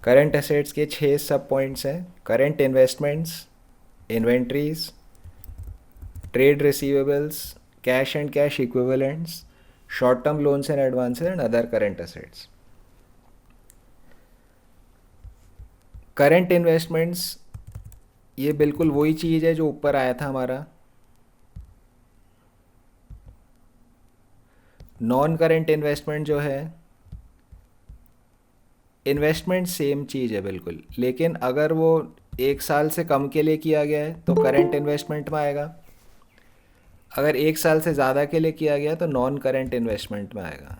Current assets के 6 सब points हैं: current investments, inventories, trade receivables, cash and cash equivalents, short term loans and advances and other current assets. Current investments ये बिल्कुल वही चीज़ है जो ऊपर आया था हमारा। नॉन करंट इन्वेस्टमेंट जो है, इन्वेस्टमेंट सेम चीज़ है बिल्कुल, लेकिन अगर वो 1 साल से कम के लिए किया गया है तो करंट इन्वेस्टमेंट में आएगा, अगर 1 साल से ज़्यादा के लिए किया गया तो नॉन करंट इन्वेस्टमेंट में आएगा।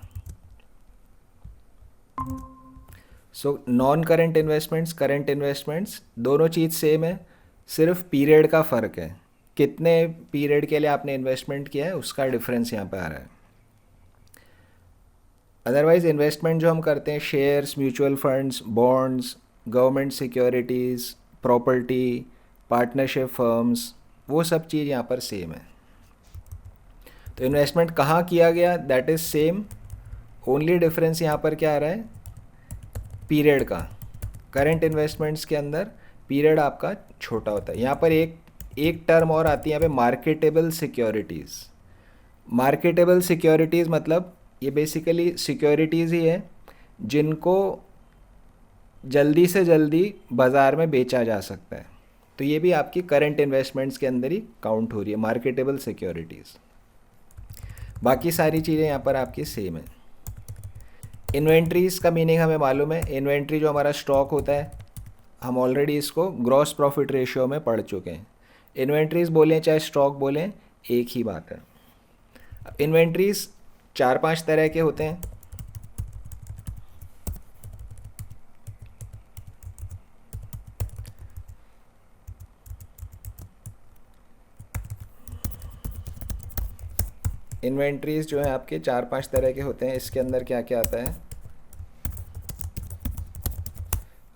So non current investments, current investments दोनों चीज़ सेम है, सिर्फ पीरियड का फ़र्क है, कितने पीरियड के लिए आपने इन्वेस्टमेंट किया है उसका डिफरेंस यहाँ पे आ रहा है। अदरवाइज इन्वेस्टमेंट जो हम करते हैं, shares, mutual funds, bonds, government securities, property, partnership firms, वो सब चीज़ यहाँ पर सेम है। तो इन्वेस्टमेंट कहाँ किया गया that is same, only difference यहाँ पर क्या आ रहा है, पीरियड का। करंट इन्वेस्टमेंट्स के अंदर पीरियड आपका छोटा होता है। यहाँ पर एक टर्म और आती है यहाँ पे, मार्केटेबल सिक्योरिटीज़। मार्केटेबल सिक्योरिटीज़ मतलब ये बेसिकली सिक्योरिटीज़ ही है जिनको जल्दी से जल्दी बाज़ार में बेचा जा सकता है, तो ये भी आपकी करंट इन्वेस्टमेंट्स के अंदर ही काउंट हो रही है, मार्केटेबल सिक्योरिटीज़। बाकी सारी चीज़ें यहाँ पर आपकी सेम है। इन्वेंट्रीज़ का मीनिंग हमें मालूम है, इन्वेंट्री जो हमारा स्टॉक होता है, हम ऑलरेडी इसको ग्रॉस प्रॉफिट रेशियो में पढ़ चुके हैं। इन्वेंट्रीज़ बोलें चाहे स्टॉक बोलें एक ही बात है। अब इन्वेंट्रीज़ 4-5 तरह के होते हैं। इन्वेंट्रीज़ जो है आपके 4-5 तरह के होते हैं। इसके अंदर क्या क्या आता है,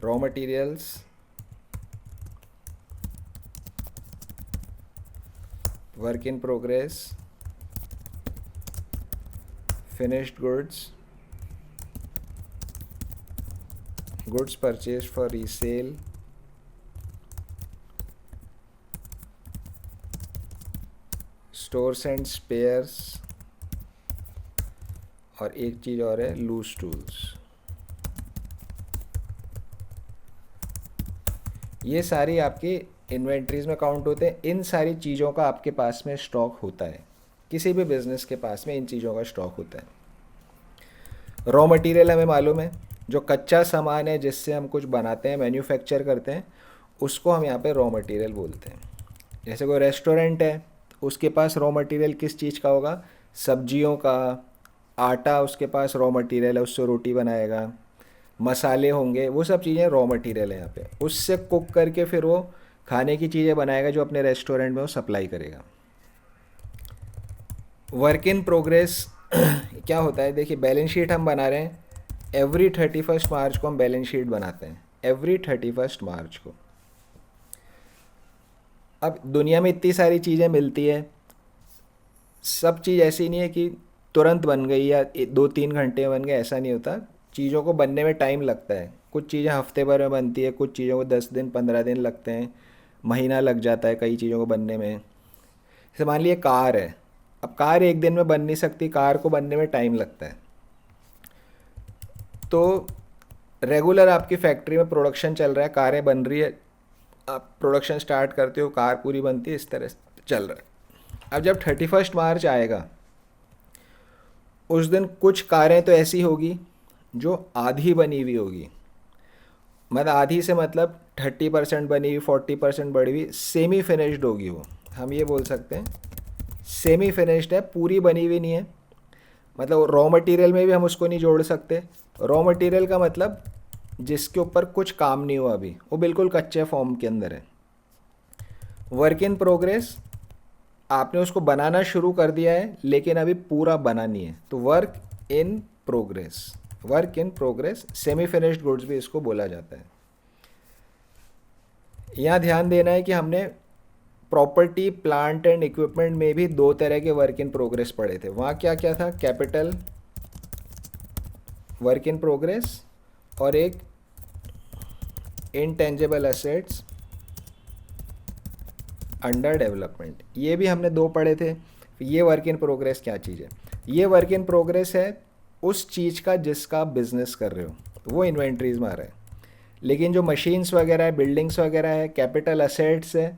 raw materials, work in progress, finished goods, goods purchase for resale, stores and spheres, और एक चीज़ और है लूज टूल्स। ये सारी आपकी इन्वेंट्रीज में काउंट होते हैं। इन सारी चीज़ों का आपके पास में स्टॉक होता है, किसी भी बिजनेस के पास में इन चीज़ों का स्टॉक होता है। रॉ मटेरियल हमें मालूम है, जो कच्चा सामान है जिससे हम कुछ बनाते हैं, मैन्युफैक्चर करते हैं, उसको हम यहाँ पे रॉ मटेरियल बोलते हैं। जैसे कोई रेस्टोरेंट है, उसके पास रॉ मटेरियल किस चीज़ का होगा, सब्जियों का, आटा उसके पास रॉ मटेरियल है, उससे रोटी बनाएगा, मसाले होंगे, वो सब चीज़ें रॉ मटेरियल है यहाँ पे। उससे कुक करके फिर वो खाने की चीज़ें बनाएगा जो अपने रेस्टोरेंट में वो सप्लाई करेगा। वर्क इन प्रोग्रेस क्या होता है, देखिए बैलेंस शीट हम बना रहे हैं, एवरी 31 मार्च को हम बैलेंस शीट बनाते हैं, एवरी 31 मार्च को। अब दुनिया में इतनी सारी चीज़ें मिलती है, सब चीज़ ऐसी नहीं है कि तुरंत बन गई या 2-3 घंटे में बन गया, ऐसा नहीं होता। चीज़ों को बनने में टाइम लगता है, कुछ चीज़ें हफ्ते भर में बनती है, कुछ चीज़ों को 10 दिन 15 दिन लगते हैं, महीना लग जाता है कई चीज़ों को बनने में। जैसे मान लीजिए कार है, अब कार एक दिन में बन नहीं सकती, कार को बनने में टाइम लगता है। तो रेगुलर आपकी फैक्ट्री में प्रोडक्शन चल रहा है, कारें बन रही है, आप प्रोडक्शन स्टार्ट करते हो, कार पूरी बनती है, इस तरह से चल रहा है। अब जब 31 मार्च आएगा, उस दिन कुछ कारें तो ऐसी होगी जो आधी बनी हुई होगी, मतलब आधी से मतलब 30% बनी हुई, 40% बनी हुई, सेमी फिनिश्ड होगी वो, हम ये बोल सकते हैं सेमी फिनिश्ड है, पूरी बनी हुई नहीं है। मतलब रॉ मटेरियल में भी हम उसको नहीं जोड़ सकते। रॉ मटेरियल का मतलब जिसके ऊपर कुछ काम नहीं हुआ अभी, वो बिल्कुल कच्चे फॉर्म के अंदर है। वर्क इन प्रोग्रेस, आपने उसको बनाना शुरू कर दिया है लेकिन अभी पूरा बना नहीं है, तो work in progress. Work in progress, semi finished goods भी इसको बोला जाता है। यहाँ ध्यान देना है कि हमने प्रॉपर्टी, प्लांट एंड इक्विपमेंट में भी 2 तरह के वर्क इन प्रोग्रेस पढ़े थे। वहाँ क्या क्या था, कैपिटल वर्क इन प्रोग्रेस और एक इनटेंजिबल एसेट्स अंडर डेवलपमेंट, ये भी हमने दो पढ़े थे। ये वर्क इन प्रोग्रेस क्या चीज़ है? ये वर्क इन प्रोग्रेस है उस चीज़ का जिसका आप बिजनेस कर रहे हो, तो वो इन्वेंट्रीज में आ रहा है। लेकिन जो मशीन्स वगैरह है, बिल्डिंग्स वगैरह है, कैपिटल असेट्स है,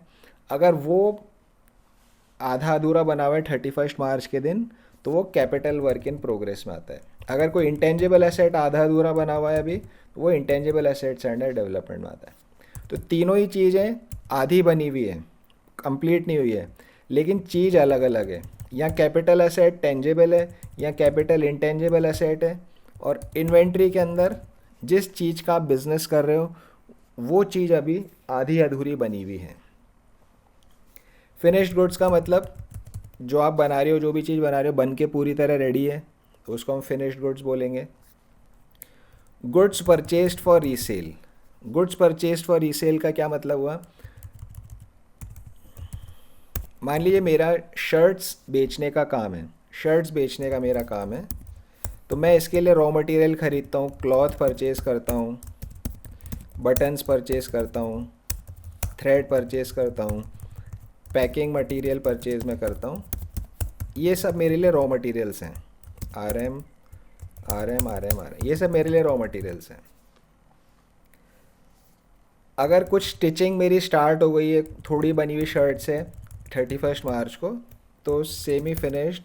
अगर वो आधा अधूरा बना हुआ है 31 मार्च के दिन, तो वो कैपिटल वर्क इन प्रोग्रेस में आता है। अगर कोई इंटेंजिबल एसेट आधा अधूरा बना हुआ है अभी, तो वो इंटेंजिबल एसेट्स अंडर डेवलपमेंट में आता है। तो तीनों ही चीज़ें आधी बनी हुई है, कंप्लीट नहीं हुई है, लेकिन चीज़ अलग अलग है। या कैपिटल एसेट टेंजिबल है, या कैपिटल इंटेंजिबल एसेट है। और इन्वेंट्री के अंदर जिस चीज़ का आप बिजनेस कर रहे हो, वो चीज़ अभी आधी अधूरी बनी हुई है। फिनिश्ड गुड्स का मतलब जो आप बना रहे हो, जो भी चीज़ बना रहे हो बन के पूरी तरह रेडी है, तो उसको हम फिनिश्ड गुड्स बोलेंगे। Goods purchased for resale, goods purchased for resale का क्या मतलब हुआ? मान लीजिए मेरा शर्ट्स बेचने का काम है, शर्ट्स बेचने का मेरा काम है, तो मैं इसके लिए रॉ मटेरियल ख़रीदता हूँ, क्लॉथ परचेज़ करता हूँ, बटन्स परचेज़ करता हूँ, थ्रेड परचेज़ करता हूँ, पैकिंग मटेरियल परचेज़ मैं करता हूँ। ये सब मेरे लिए रॉ मटेरियल्स हैं। आर एम, ये सब मेरे लिए रॉ मटेरियल्स हैं। अगर कुछ स्टिचिंग मेरी स्टार्ट हो गई है, थोड़ी बनी हुई शर्ट से 31 मार्च को, तो सेमी फिनिश्ड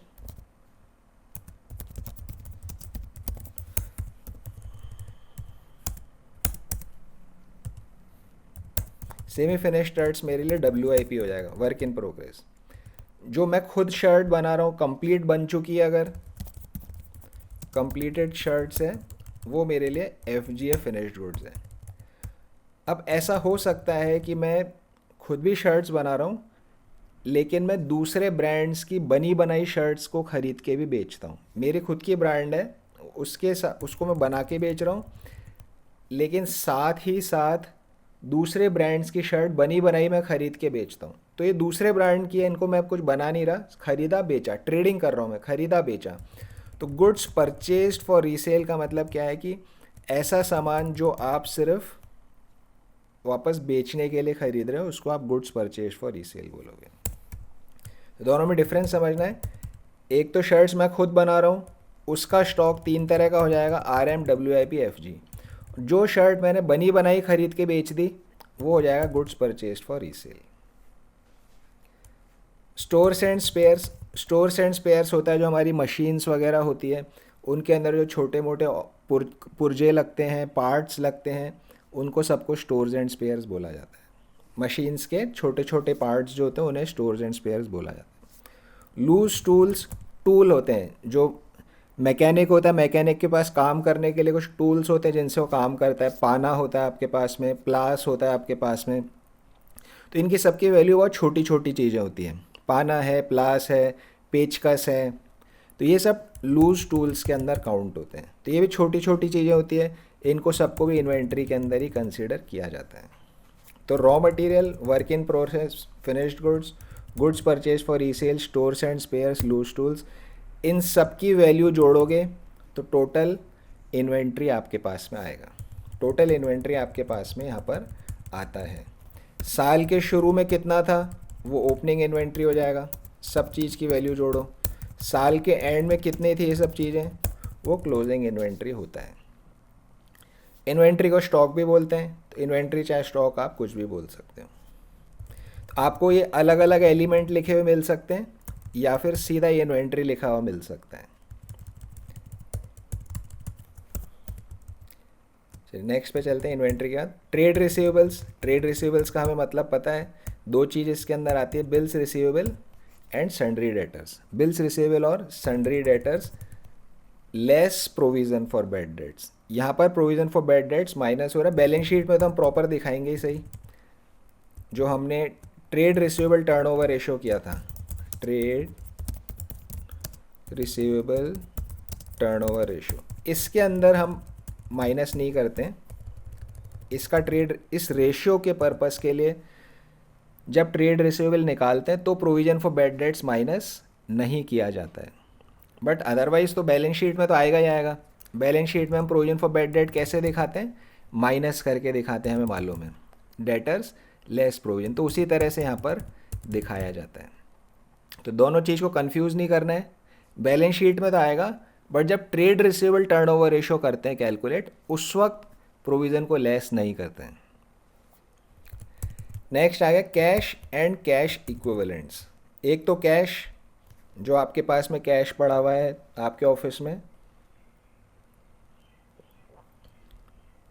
शर्ट्स मेरे लिए WIP हो जाएगा, वर्क इन प्रोग्रेस। जो मैं खुद शर्ट बना रहा हूँ, कंप्लीट बन चुकी है, अगर कंप्लीटेड शर्ट्स है, वो मेरे लिए FGF फिनिश्ड गुड्स है। अब ऐसा हो सकता है कि मैं खुद भी शर्ट्स बना रहा हूँ, लेकिन मैं दूसरे ब्रांड्स की बनी बनाई शर्ट्स को ख़रीद के भी बेचता हूँ। मेरी खुद की ब्रांड है, उसको मैं बना के बेच रहा हूँ, लेकिन साथ ही साथ दूसरे ब्रांड्स की शर्ट बनी बनाई मैं ख़रीद के बेचता हूँ। तो ये दूसरे ब्रांड की है, इनको मैं कुछ बना नहीं रहा, ख़रीदा बेचा, ट्रेडिंग कर रहा हूँ मैं, ख़रीदा बेचा। तो गुड्स परचेज्ड फॉर रीसेल का मतलब क्या है कि ऐसा सामान जो आप सिर्फ वापस बेचने के लिए ख़रीद रहे हो, उसको आप गुड्स परचेज फॉर रीसेल बोलोगे। तो दोनों में डिफरेंस समझना है। एक तो शर्ट्स मैं खुद बना रहा हूँ, उसका स्टॉक 3 तरह का हो जाएगा, RM, WIP, FG। जो शर्ट मैंने बनी बनाई ख़रीद के बेच दी, वो हो जाएगा goods purchase for resale. Stores and spheres होता है जो हमारी मशीन्स वगैरह होती है, उनके अंदर जो छोटे मोटे पुर्जे लगते हैं, पार्ट्स लगते हैं, उनको सबको स्टोर्स एंड स्पेयर्स बोला जाता है। मशीन्स के छोटे छोटे पार्ट्स जो होते हैं उन्हें स्टोर्स एंड स्पेयर्स बोला जाता है। लूज टूल होते हैं, जो मैकेनिक होता है, मैकेनिक के पास काम करने के लिए कुछ टूल्स होते हैं जिनसे वो काम करता है। पाना होता है आपके पास में, प्लास होता है आपके पास में। तो इनकी सबकी वैल्यू बहुत छोटी छोटी चीज़ें होती हैं। पाना है, प्लास है, पेचकस है, तो ये सब लूज टूल्स के अंदर काउंट होते हैं। तो ये भी छोटी छोटी चीज़ें होती है, इनको सबको भी इन्वेंट्री के अंदर ही कंसीडर किया जाता है। तो raw material, work in process, finished goods, goods purchase for resale, stores and spares, loose tools, इन सब की वैल्यू जोड़ोगे तो टोटल इन्वेंट्री आपके पास में आएगा। टोटल इन्वेंट्री आपके पास में यहाँ पर आता है। साल के शुरू में कितना था, वो ओपनिंग इन्वेंट्री हो जाएगा, सब चीज़ की वैल्यू जोड़ो। साल के एंड में कितनी थी ये सब चीज़ें, वो क्लोजिंग इन्वेंट्री होता है। इन्वेंट्री को स्टॉक भी बोलते हैं, तो इन्वेंट्री चाहे स्टॉक आप कुछ भी बोल सकते हो। तो आपको ये अलग अलग एलिमेंट लिखे हुए मिल सकते हैं, या फिर सीधा ये इन्वेंट्री लिखा हुआ मिल सकता है। चलिए नेक्स्ट पे चलते हैं। इन्वेंट्री के बाद ट्रेड रिसीवेबल्स। ट्रेड रिसीवेबल्स का हमें मतलब पता है, दो चीज़ इसके अंदर आती है, bills receivable and sundry debtors. Bills receivable और sundry debtors less provision for bad debts. यहाँ पर provision for bad debts minus हो रहा है। बैलेंस शीट में तो हम प्रॉपर दिखाएंगे ही सही, जो हमने ट्रेड रिसीवेबल टर्नओवर रेशो किया था, ट्रेड रिसीवेबल टर्नओवर रेशो, इसके अंदर हम माइनस नहीं करते हैं। इसका ट्रेड, इस रेशियो के पर्पस के लिए जब ट्रेड रिसीवेबल निकालते हैं तो provision for bad debts minus नहीं किया जाता है। बट अदरवाइज़ तो बैलेंस शीट में तो आएगा ही आएगा। बैलेंस शीट में हम प्रोविज़न फॉर बैड डेट कैसे दिखाते हैं, माइनस करके दिखाते हैं, हमें मालूम है, डेटर्स लेस प्रोविजन। तो उसी तरह से यहाँ पर दिखाया जाता है। तो दोनों चीज़ को कंफ्यूज नहीं करना है। बैलेंस शीट में तो आएगा, बट जब ट्रेड रिसीवेबल टर्नओवर रेशो करते हैं कैलकुलेट, उस वक्त प्रोविज़न को लेस नहीं करते हैं। नेक्स्ट आ गया कैश एंड कैश इक्विवेलेंट्स। एक तो कैश, जो आपके पास में कैश पड़ा हुआ है आपके ऑफिस में,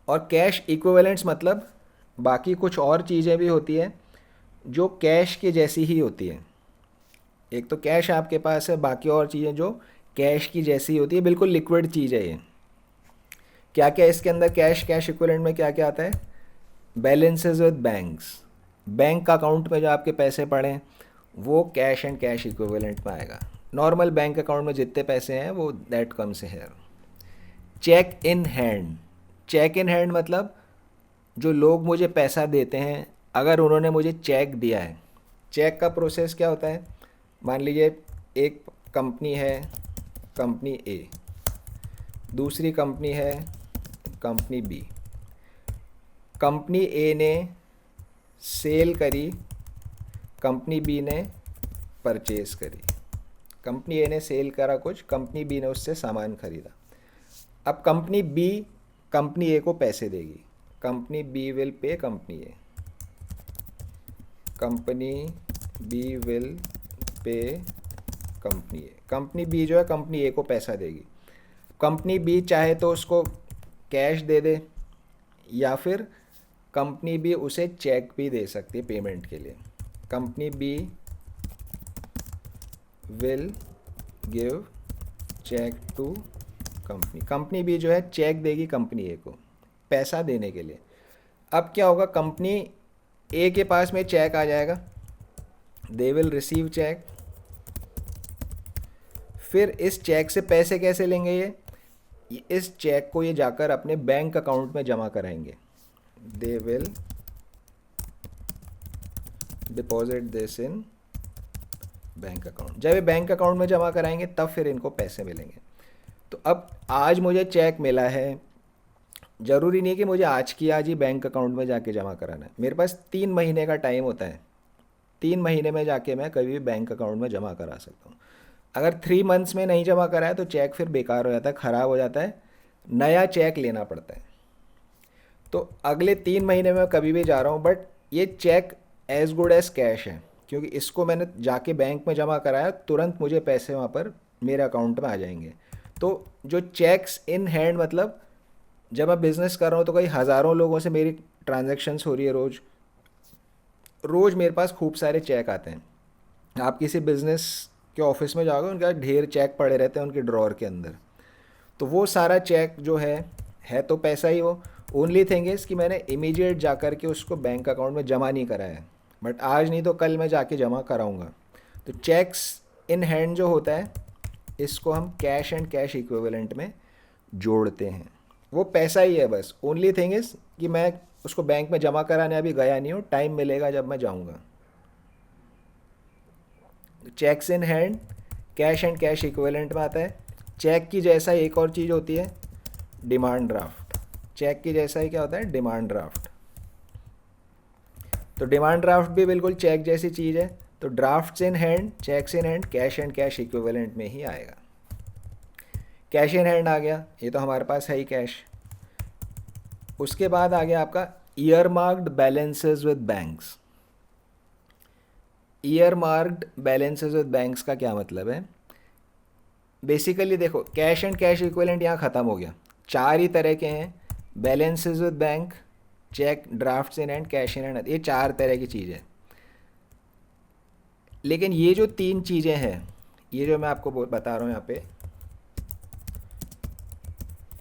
और कैश इक्विवेलेंट्स मतलब बाकी कुछ और चीज़ें भी होती हैं जो कैश के जैसी ही होती है। एक तो कैश आपके पास है, बाकी और चीज़ें जो कैश की जैसी होती है, बिल्कुल लिक्विड चीज़ है ये। क्या क्या इसके अंदर कैश इक्विवेलेंट में क्या क्या आता है? Balances with banks, bank account में जो आपके पैसे पड़े हैं वो कैश एंड कैश इक्विवेलेंट में आएगा। नॉर्मल बैंक अकाउंट में जितने पैसे हैं वो that comes here. Cheque in hand, cheque in hand मतलब जो लोग मुझे पैसा देते हैं, अगर उन्होंने मुझे चेक दिया है, चेक का प्रोसेस क्या होता है? मान लीजिए एक कंपनी है, कंपनी ए, दूसरी कंपनी है कंपनी बी। कंपनी ए ने सेल करी, कंपनी बी ने परचेज करी। कंपनी ए ने सेल करा कुछ, कंपनी बी ने उससे सामान खरीदा। अब कंपनी बी कंपनी ए को पैसे देगी, company B will pay company A, company B will pay company A. Company B जो है कंपनी ए को पैसा देगी। कंपनी बी चाहे तो उसको कैश दे दे, या फिर कंपनी बी उसे चेक भी दे सकती है पेमेंट के लिए। Company B will give cheque to company, company B जो है चेक देगी कंपनी ए को पैसा देने के लिए। अब क्या होगा, कंपनी ए के पास में चेक आ जाएगा, दे विल रिसीव चेक। फिर इस चेक से पैसे कैसे लेंगे ये? इस चेक को ये जाकर अपने बैंक अकाउंट में जमा कराएंगे। They will deposit this in bank account. जब ये बैंक अकाउंट में जमा कराएंगे तब फिर इनको पैसे मिलेंगे। तो अब आज मुझे चेक मिला है, ज़रूरी नहीं कि मुझे आज की आज ही बैंक अकाउंट में जाके जमा कराना है। मेरे पास 3 महीने का टाइम होता है, 3 महीने में जाके मैं कभी भी बैंक अकाउंट में जमा करा सकता हूँ। अगर 3 मंथ्स में नहीं जमा कराया तो चेक फिर बेकार हो जाता है, ख़राब हो जाता है, नया चेक लेना पड़ता है। तो अगले 3 महीने में कभी भी जा रहा हूँ, बट ये cheque as good as cash है, क्योंकि इसको मैंने जाके बैंक में जमा कराया, तुरंत मुझे पैसे वहाँ पर मेरे अकाउंट में आ जाएंगे। तो जो चेक्स इन हैंड मतलब जब मैं बिज़नेस कर रहा हूँ तो कई हज़ारों लोगों से मेरी ट्रांजैक्शंस हो रही है, रोज़ मेरे पास खूब सारे चेक आते हैं। आप किसी बिज़नेस के ऑफिस में जाओगे, उनके पास ढेर चेक पड़े रहते हैं उनके ड्रॉर के अंदर। तो वो सारा चेक जो है तो पैसा ही वो। ओनली थिंग इज़ कि मैंने इमीडिएट जा कर के उसको बैंक अकाउंट में जमा नहीं कराया है, बट आज नहीं तो कल मैं जाके जमा कराऊंगा। तो चेक्स इन हैंड जो होता है, इसको हम कैश एंड कैश इक्विवेलेंट में जोड़ते हैं। वो पैसा ही है बस। ओनली थिंग इज़ कि मैं उसको बैंक में जमा कराने अभी गया नहीं हूँ, टाइम मिलेगा जब मैं जाऊँगा। Checks in hand cash and cash equivalent में आता है। चेक की जैसा एक और चीज़ होती है, डिमांड ड्राफ्ट। चेक की जैसा ही क्या होता है? Demand draft. तो डिमांड ड्राफ्ट भी बिल्कुल चेक जैसी चीज़ है। तो drafts in hand, checks in hand cash and cash equivalent में ही आएगा। कैश इन हैंड आ गया, ये तो हमारे पास है ही कैश। उसके बाद आ गया आपका year marked balances with banks. Year marked balances with banks का क्या मतलब है? बेसिकली देखो, कैश एंड कैश इक्विवेलेंट यहाँ ख़त्म हो गया। 4 ही तरह के हैं, balances with bank, cheque, drafts in hand, cash in hand, ये 4 तरह की चीज़ है। लेकिन ये जो 3 चीज़ें हैं, ये जो मैं आपको बता रहा हूँ यहाँ पे,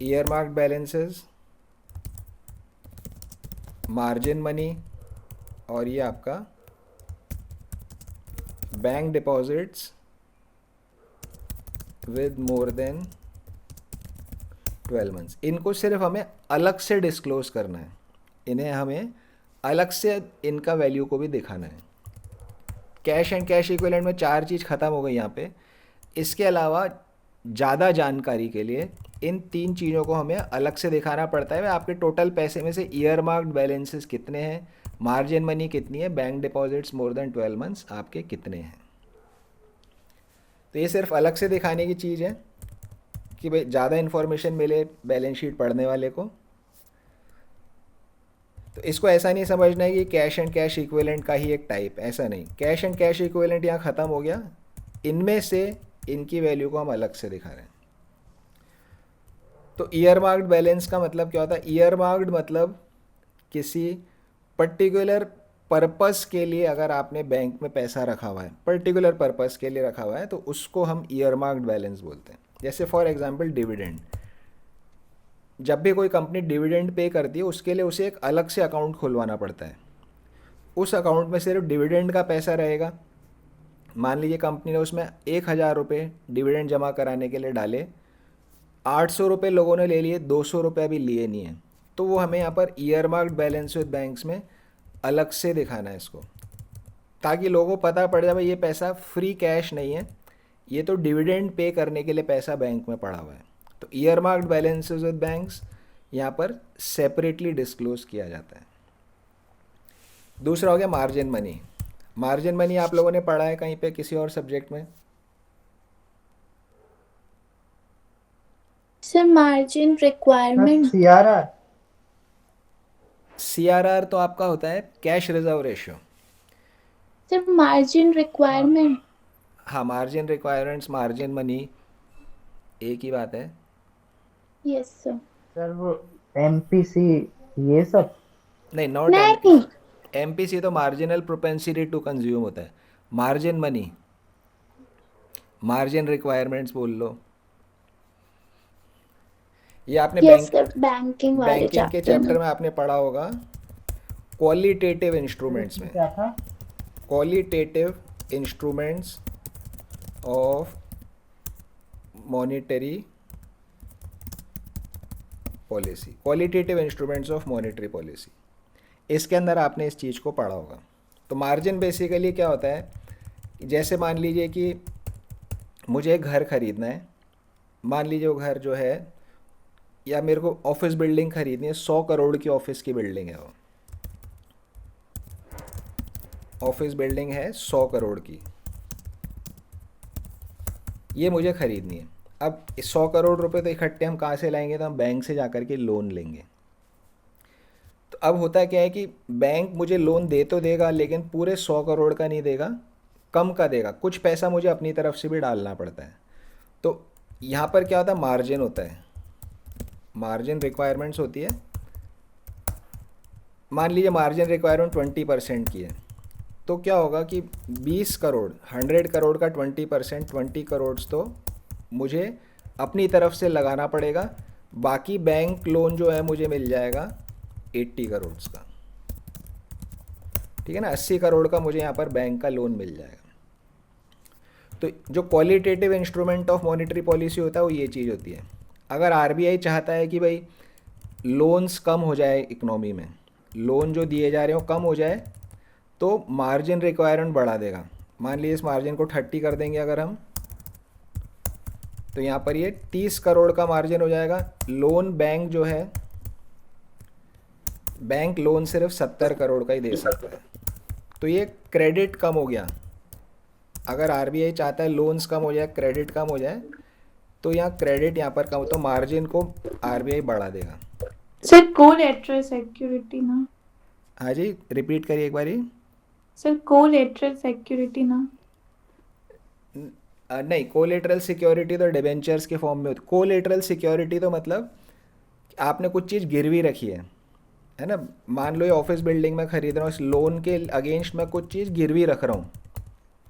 year marked balances, margin money, और ये आपका bank deposits with more than 12 months, इनको सिर्फ हमें अलग से डिस्क्लोज करना है। इन्हें हमें अलग से इनका वैल्यू को भी दिखाना है। कैश एंड कैश इक्विवेलेंट में 4 चीज़ ख़त्म हो गई यहाँ पे। इसके अलावा ज़्यादा जानकारी के लिए इन 3 चीज़ों को हमें अलग से दिखाना पड़ता है। आपके टोटल पैसे में से ईयर मार्क्ड बैलेंसेस कितने हैं, मार्जिन मनी कितनी है, bank deposits more than 12 months आपके कितने हैं। तो ये सिर्फ अलग से दिखाने की चीज़ है कि भाई ज़्यादा इन्फॉर्मेशन मिले बैलेंस शीट पढ़ने वाले को। तो इसको ऐसा नहीं समझना है कि कैश एंड कैश इक्विवेलेंट का ही एक टाइप, ऐसा नहीं। कैश एंड कैश इक्विवेलेंट यहाँ ख़त्म हो गया, इनमें से इनकी वैल्यू को हम अलग से दिखा रहे हैं। तो ईयर मार्क्ड बैलेंस का मतलब क्या होता है? ईयर मार्क्ड मतलब किसी पर्टिकुलर पर्पस के लिए अगर आपने बैंक में पैसा रखा हुआ है, पर्टिकुलर पर्पस के लिए रखा हुआ है, तो उसको हम ईयर मार्क्ड बैलेंस बोलते हैं। जैसे फॉर एग्जांपल डिविडेंड, जब भी कोई कंपनी डिविडेंड पे करती है उसके लिए उसे एक अलग से अकाउंट खुलवाना पड़ता है। उस अकाउंट में सिर्फ डिविडेंड का पैसा रहेगा। मान लीजिए कंपनी ने उसमें 1,000 रुपये डिविडेंड जमा कराने के लिए डाले, 800 रुपये लोगों ने ले लिए, 200 रुपये अभी लिए नहीं हैं, तो वो हमें यहाँ per year marked balance with banks में अलग से दिखाना है इसको, ताकि लोगों को पता पड़ जाए भाई ये पैसा फ्री कैश नहीं है, ये तो डिविडेंड पे करने के लिए पैसा बैंक में पड़ा हुआ है। तो year marked balances with banks यहाँ पर सेपरेटली डिस्क्लोज किया जाता है। दूसरा हो गया मार्जिन मनी। मार्जिन मनी आप लोगों ने पढ़ा है कहीं पे किसी और सब्जेक्ट में? Sir margin requirement. CRR. CRR तो आपका होता है cash reserve ratio. Sir margin requirement. हाँ, मार्जिन रिक्वायरमेंट्स, मार्जिन मनी एक ही बात है। Yes sir. सर वो एमपीसी ये सब नहीं, नॉट नहीं। एमपीसी तो मार्जिनल प्रोपेंसिटी टू कंज्यूम होता है। मार्जिन मनी, मार्जिन रिक्वायरमेंट्स बोल लो। ये आपने यस सर, बैंकिंग वाले बैंकिंग के चैप्टर चैप्टर में। में आपने पढ़ा होगा क्वालिटेटिव इंस्ट्रूमेंट्स में। क्या था? Qualitative instruments of monetary policy, qualitative instruments of monetary policy, इसके अंदर आपने इस चीज़ को पढ़ा होगा। तो मार्जिन बेसिकली क्या होता है, जैसे मान लीजिए कि मुझे एक घर खरीदना है, मान लीजिए वो घर जो है, या मेरे को ऑफिस बिल्डिंग खरीदनी है, 100 करोड़ की ऑफिस की बिल्डिंग है, वो ऑफिस बिल्डिंग है 100 करोड़ की, ये मुझे खरीदनी है। अब 100 करोड़ रुपए तो इकट्ठे हम कहाँ से लाएंगे? तो हम बैंक से जाकर के लोन लेंगे। तो अब होता क्या है कि बैंक मुझे लोन दे तो देगा, लेकिन पूरे 100 करोड़ का नहीं देगा, कम का देगा, कुछ पैसा मुझे अपनी तरफ से भी डालना पड़ता है। तो यहाँ पर क्या होता है, मार्जिन होता है, मार्जिन रिक्वायरमेंट्स होती है। मान लीजिए मार्जिन रिक्वायरमेंट 20% की है, तो क्या होगा कि 20 करोड़, 100 करोड़ का 20%, 20 करोड़ तो मुझे अपनी तरफ से लगाना पड़ेगा, बाकी बैंक लोन जो है मुझे मिल जाएगा 80 करोड़ का, ठीक है ना। 80 करोड़ का मुझे यहाँ पर बैंक का लोन मिल जाएगा। तो जो qualitative instrument of monetary policy होता है वो ये चीज़ होती है। अगर आरबीआई चाहता है कि भाई लोन्स कम हो जाए, इकोनॉमी में लोन जो दिए जा रहे हो कम हो जाए, तो मार्जिन रिक्वायरमेंट बढ़ा देगा। मान लीजिए इस मार्जिन को 30 कर देंगे अगर हम, तो यहाँ पर ये 30 करोड़ का मार्जिन हो जाएगा। लोन बैंक जो है, बैंक लोन सिर्फ 70 करोड़ का ही दे सकता है, तो ये क्रेडिट कम हो गया। अगर आरबीआई चाहता है लोन्स कम हो जाए, क्रेडिट कम हो जाए, तो यहाँ क्रेडिट यहाँ पर कम, तो मार्जिन को आरबीआई बढ़ा देगा। सर कोलेटरल सिक्योरिटी ना। हाँ जी, रिपीट करिए एक बारी। सर कोलेटरल सिक्योरिटी ना। नहीं, कोलेटरल सिक्योरिटी तो डिबेंचर्स के फॉर्म में होती। कोलेटरल सिक्योरिटी तो मतलब आपने कुछ चीज़ गिरवी रखी है ना। मान लो ये ऑफिस बिल्डिंग में खरीद रहा हूँ, इस लोन के अगेंस्ट मैं कुछ चीज़ गिरवी रख रहा हूँ,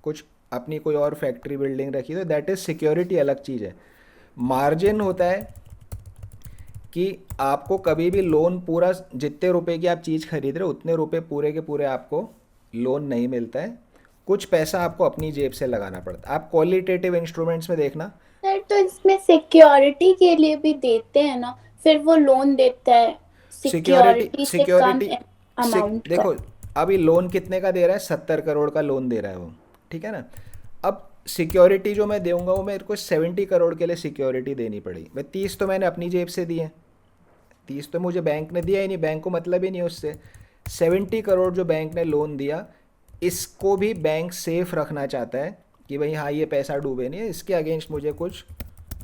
कुछ अपनी कोई और फैक्ट्री बिल्डिंग रखी, तो दैट इज़ सिक्योरिटी, अलग चीज़ है। मार्जिन होता है कि आपको कभी भी लोन पूरा, जितने रुपए की आप चीज़ खरीद रहे हो उतने रुपए पूरे के पूरे आपको लोन नहीं मिलता है, कुछ पैसा आपको अपनी जेब से लगाना पड़ता है। आप क्वालिटेटिव इंस्ट्रूमेंट्स में देखना। सर तो इसमें सिक्योरिटी के लिए भी देते हैं ना, फिर वो लोन देता है सिक्योरिटी सिक्योरिटी से कम सिक्योरिटी अमाउंट का। देखो, अभी लोन कितने का दे रहा है? 70 करोड़ का लोन दे रहा है वो, ठीक है ना। अब सिक्योरिटी जो मैं दूंगा वो मेरे को 70 करोड़ के लिए सिक्योरिटी देनी पड़ी। मैं 30 तो मैंने अपनी जेब से दिए, 30 तो मुझे बैंक ने दिया ही नहीं, बैंक को मतलब ही नहीं उससे। 70 करोड़ जो बैंक ने लोन दिया, इसको भी बैंक सेफ रखना चाहता है कि भाई हाँ ये पैसा डूबे नहीं है, इसके अगेंस्ट मुझे कुछ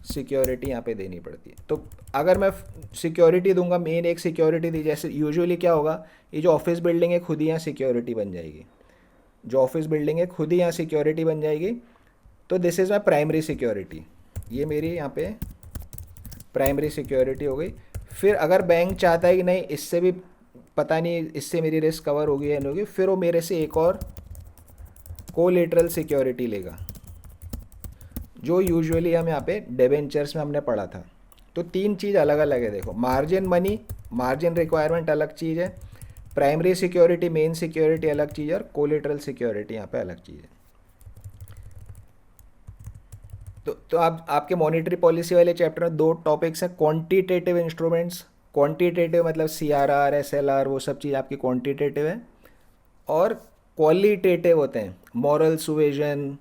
सिक्योरिटी यहाँ पे देनी पड़ती है। तो अगर मैं सिक्योरिटी दूंगा, मेन एक सिक्योरिटी दी, जैसे यूजुअली क्या होगा, ये जो ऑफिस बिल्डिंग है खुद ही यहाँ सिक्योरिटी बन जाएगी, जो ऑफिस बिल्डिंग है खुद ही यहाँ सिक्योरिटी बन जाएगी। तो this is my primary security, ये मेरी यहाँ पे प्राइमरी सिक्योरिटी हो गई। फिर अगर बैंक चाहता है कि नहीं इससे भी पता नहीं इससे मेरी रिस्क कवर होगी या नहीं होगी, फिर वो मेरे से एक और कोलेटरल सिक्योरिटी लेगा, जो यूजुअली हम यहाँ पे डिबेंचर्स में हमने पढ़ा था। तो 3 चीज़ अलग अलग है, देखो मार्जिन मनी, मार्जिन रिक्वायरमेंट अलग चीज़ है, प्राइमरी सिक्योरिटी मेन सिक्योरिटी अलग चीज़ है, और कोलेटरल सिक्योरिटी यहाँ पे अलग चीज़ है। तो आप आपके मॉनेटरी पॉलिसी वाले चैप्टर में 2 टॉपिक्स हैं, क्वांटिटेटिव इंस्ट्रूमेंट्स, क्वांटिटेटिव मतलब CRR SLR वो सब चीज़ आपकी क्वांटिटेटिव है, और क्वालिटेटिव होते हैं, मॉरल सुवेजन,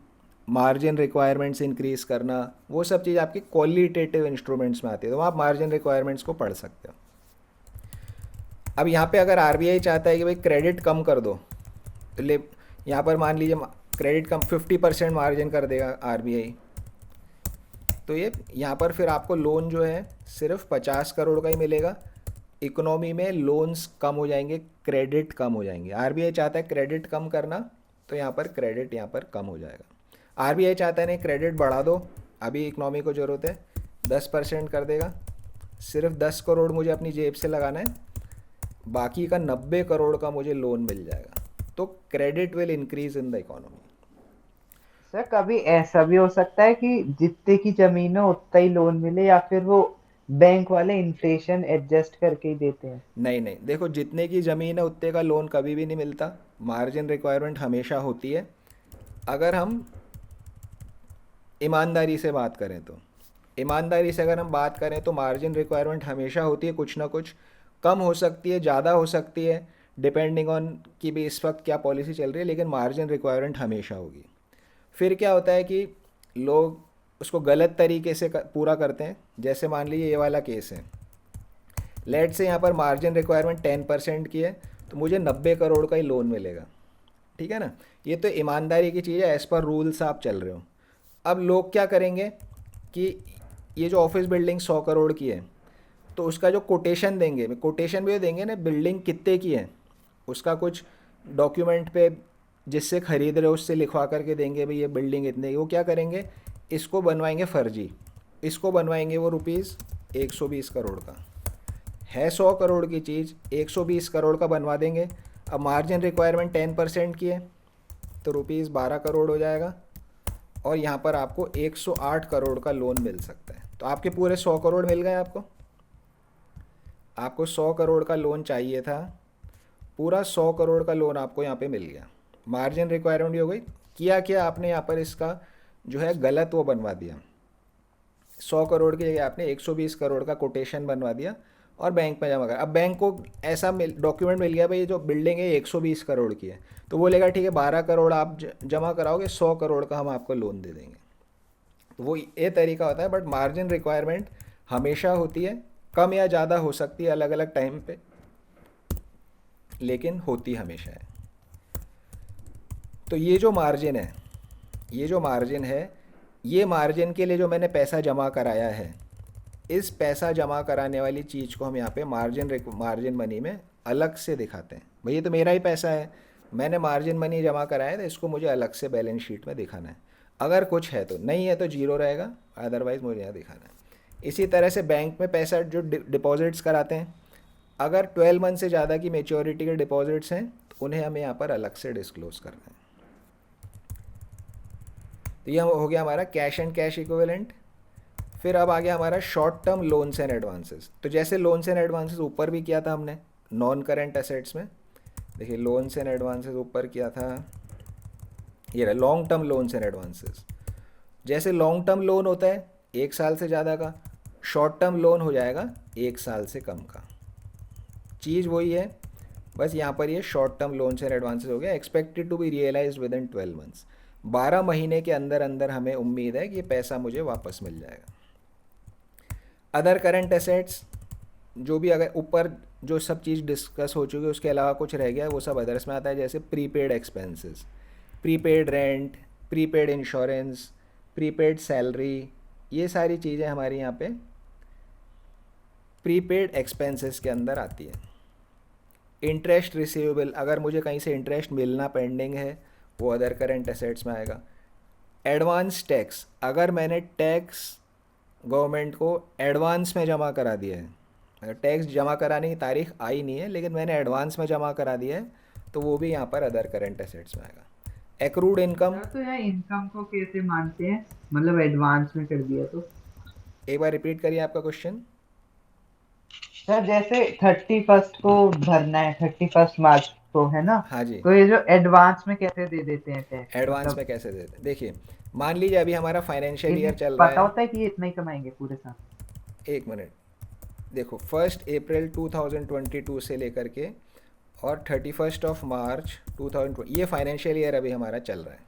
मार्जिन रिक्वायरमेंट्स इंक्रीज करना, वो सब चीज़ आपकी क्वालिटेटिव इंस्ट्रूमेंट्स में आती है। तो आप मार्जिन रिक्वायरमेंट्स को पढ़ सकते हो। अब यहाँ पे अगर RBI चाहता है कि भाई क्रेडिट कम कर दो, तो ले यहाँ पर मान लीजिए क्रेडिट कम 50% मार्जिन कर देगा RBI, तो ये यहाँ पर फिर आपको लोन जो है सिर्फ 50 करोड़ का ही मिलेगा। इकोनॉमी में लोन्स कम हो जाएंगे, क्रेडिट कम हो जाएंगे। RBI चाहता है क्रेडिट कम करना, तो यहाँ पर क्रेडिट यहाँ पर कम हो जाएगा। RBI चाहता है नहीं क्रेडिट बढ़ा दो, अभी इकोनॉमी को ज़रूरत है, 10% कर देगा, सिर्फ 10 करोड़ मुझे अपनी जेब से लगाना है, बाकी का 90 करोड़ का मुझे लोन मिल जाएगा। तो credit will increase in the economy. Sir कभी ऐसा भी हो सकता है कि जितने की जमीन हो उतना ही लोन मिले, या फिर वो बैंक वाले इन्फ्लेशन एडजस्ट करके ही देते हैं? नहीं नहीं, देखो जितने की ज़मीन है उतने का लोन कभी भी नहीं मिलता, मार्जिन रिक्वायरमेंट हमेशा होती है। अगर हम ईमानदारी से बात करें तो, ईमानदारी से अगर हम बात करें तो मार्जिन रिक्वायरमेंट हमेशा होती है, कुछ ना कुछ कम हो सकती है, ज़्यादा हो सकती है, डिपेंडिंग ऑन कि भी इस वक्त क्या पॉलिसी चल रही है, लेकिन मार्जिन रिक्वायरमेंट हमेशा होगी। फिर क्या होता है कि लोग उसको गलत तरीके से पूरा करते हैं। जैसे मान लीजिए ये वाला केस है, लेट से यहाँ पर मार्जिन रिक्वायरमेंट 10% की है, तो मुझे 90 करोड़ का ही लोन मिलेगा, ठीक है ना। ये तो ईमानदारी की चीज़ है, एज़ पर रूल्स आप चल रहे हो। अब लोग क्या करेंगे कि ये जो ऑफिस बिल्डिंग 100 करोड़ की है, तो उसका जो कोटेशन देंगे, कोटेशन भी देंगे ना, बिल्डिंग कितने की है उसका कुछ डॉक्यूमेंट पे जिससे ख़रीद रहे हो उससे लिखवा करके देंगे भाई ये बिल्डिंग इतने की। वो क्या करेंगे, इसको बनवाएंगे फर्जी, इसको बनवाएंगे वो रुपीज़ 120 करोड़ का है, 100 करोड़ की चीज़ 120 करोड़ का बनवा देंगे। अब मार्जिन रिक्वायरमेंट 10% की है, तो रुपीज़ 12 करोड़ हो जाएगा, और यहाँ पर आपको 108 करोड़ का लोन मिल सकता है। तो आपके पूरे 100 करोड़ मिल गए आपको। आपको 100 करोड़ का लोन चाहिए था, पूरा 100 करोड़ का लोन आपको यहाँ पे मिल गया। मार्जिन रिक्वायरमेंट भी हो गई। किया क्या आपने यहाँ पर, इसका जो है गलत वो बनवा दिया, 100 करोड़ की जगह आपने 120 करोड़ का कोटेशन बनवा दिया और बैंक में जमा कर। अब बैंक को ऐसा डॉक्यूमेंट मिल गया भाई ये जो बिल्डिंग है 120 करोड़ की है, तो बोलेगा ठीक है 12 करोड़ आप जमा कराओगे, 100 करोड़ का हम आपको लोन दे देंगे। तो वो ये तरीका होता है। बट मार्जिन रिक्वायरमेंट हमेशा होती है, कम या ज़्यादा हो सकती है अलग अलग टाइम पे, लेकिन होती हमेशा है। तो ये जो मार्जिन है, ये जो मार्जिन है, ये मार्जिन के लिए जो मैंने पैसा जमा कराया है, इस पैसा जमा कराने वाली चीज़ को हम यहाँ पे मार्जिन मनी में अलग से दिखाते हैं। भाई ये तो मेरा ही पैसा है, मैंने मार्जिन मनी जमा कराया है, तो इसको मुझे अलग से बैलेंस शीट में दिखाना है। अगर कुछ है तो, नहीं है तो जीरो रहेगा, अदरवाइज़ मुझे यहाँ दिखाना है। इसी तरह से बैंक में पैसा जो डिपॉजिट्स कराते हैं, अगर 12 मंथ से ज़्यादा की मेच्योरिटी के डिपॉजिट्स हैं तो उन्हें हमें यहाँ पर अलग से डिस्क्लोज़ करना है। तो ये हो गया हमारा कैश एंड कैश इक्विवेलेंट। फिर अब आ गया हमारा short term loans and advances. तो जैसे लोन्स एंड एडवांसेस ऊपर भी किया था हमने नॉन करेंट एसेट्स में, देखिए लोन्स एंड एडवांसेस ऊपर किया था, ये रहा long term loans and advances. जैसे लॉन्ग टर्म लोन होता है 1 साल से ज़्यादा का, शॉर्ट टर्म लोन हो जाएगा 1 साल से कम का। चीज़ वही है, बस यहाँ पर ये short term loans and advances हो गया, expected to be realised within 12 मंथ्स। 12 महीने के अंदर अंदर हमें उम्मीद है कि ये पैसा मुझे वापस मिल जाएगा। अदर करंट एसेट्स, जो भी अगर ऊपर जो सब चीज़ डिस्कस हो चुकी है उसके अलावा कुछ रह गया वो सब अदर्स में आता है, जैसे prepaid expenses, prepaid rent, prepaid insurance, prepaid salary, ये सारी चीज़ें हमारी यहाँ पे प्रीपेड एक्सपेंसेस के अंदर आती है। इंटरेस्ट रिसीवेबल, अगर मुझे कहीं से इंटरेस्ट मिलना पेंडिंग है वो अदर करंट एसेट्स में आएगा। एडवांस टैक्स, अगर मैंने टैक्स गवर्नमेंट को एडवांस में जमा करा दिया है, अगर टैक्स जमा कराने की तारीख आई नहीं है लेकिन मैंने एडवांस में जमा करा दिया है तो वो भी यहाँ पर अदर करंट एसेट्स में आएगा। एक्रूड इनकम, सर तो यहाँ इनकम को कैसे मानते हैं, मतलब एडवांस में कर दिया तो? एक बार रिपीट करिए आपका क्वेश्चन। सर जैसे 31 को भरना है, 31 मार्च को, है ना? हाँ जी, तो ये जो एडवांस में कैसे दे देते हैं टैक्स, एडवांस मतलब में कैसे देते हैं, देखिए मान लीजिए अभी हमारा फाइनेंशियल ईयर इन्हें चल रहा पता है। होता है कि ये इतना ही कमाएंगे पूरे साल? एक मिनट, देखो 1 अप्रैल 2022 से लेकर के और 31 मार्च 2020, ये फाइनेंशियल ईयर अभी हमारा चल रहा है,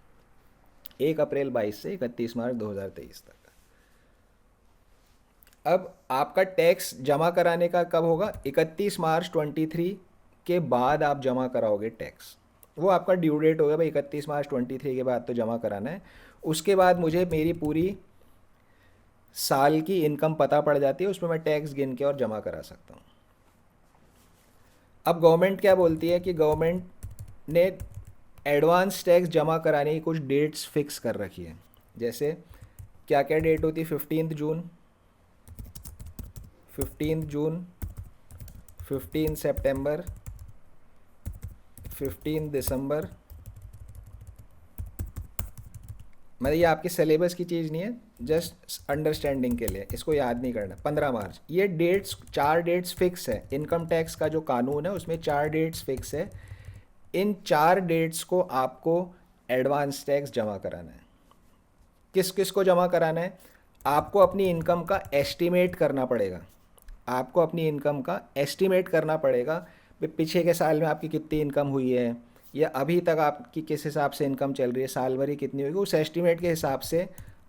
1 अप्रैल 22 से 31 मार्च 2023 तक। अब आपका टैक्स जमा कराने का कब होगा? 31 मार्च 23 के बाद आप जमा कराओगे टैक्स, वो आपका ड्यू डेट होगा भाई, 31 मार्च 23 के बाद तो जमा कराना है। उसके बाद मुझे मेरी पूरी साल की इनकम पता पड़ जाती है, उसमें मैं टैक्स गिन के और जमा करा सकता हूँ। अब गवर्नमेंट क्या बोलती है कि गवर्नमेंट ने एडवांस टैक्स जमा कराने की कुछ डेट्स फिक्स कर रखी है, जैसे क्या क्या डेट होती है? 15 जून, 15 जून, 15 सितंबर, 15 दिसंबर। मतलब ये आपके सिलेबस की चीज़ नहीं है, जस्ट अंडरस्टैंडिंग के लिए, इसको याद नहीं करना। 15 मार्च, ये डेट्स, 4 डेट्स फिक्स है। इनकम टैक्स का जो कानून है उसमें 4 डेट्स फिक्स है। इन 4 डेट्स को आपको एडवांस टैक्स जमा कराना है। किस किस को जमा कराना है? आपको अपनी इनकम का एस्टीमेट करना पड़ेगा, आपको अपनी इनकम का एस्टीमेट करना पड़ेगा। पीछे के साल में आपकी कितनी इनकम हुई है या अभी तक आपकी किस हिसाब से इनकम चल रही है, साल भरी कितनी होगी, उस एस्टीमेट के हिसाब से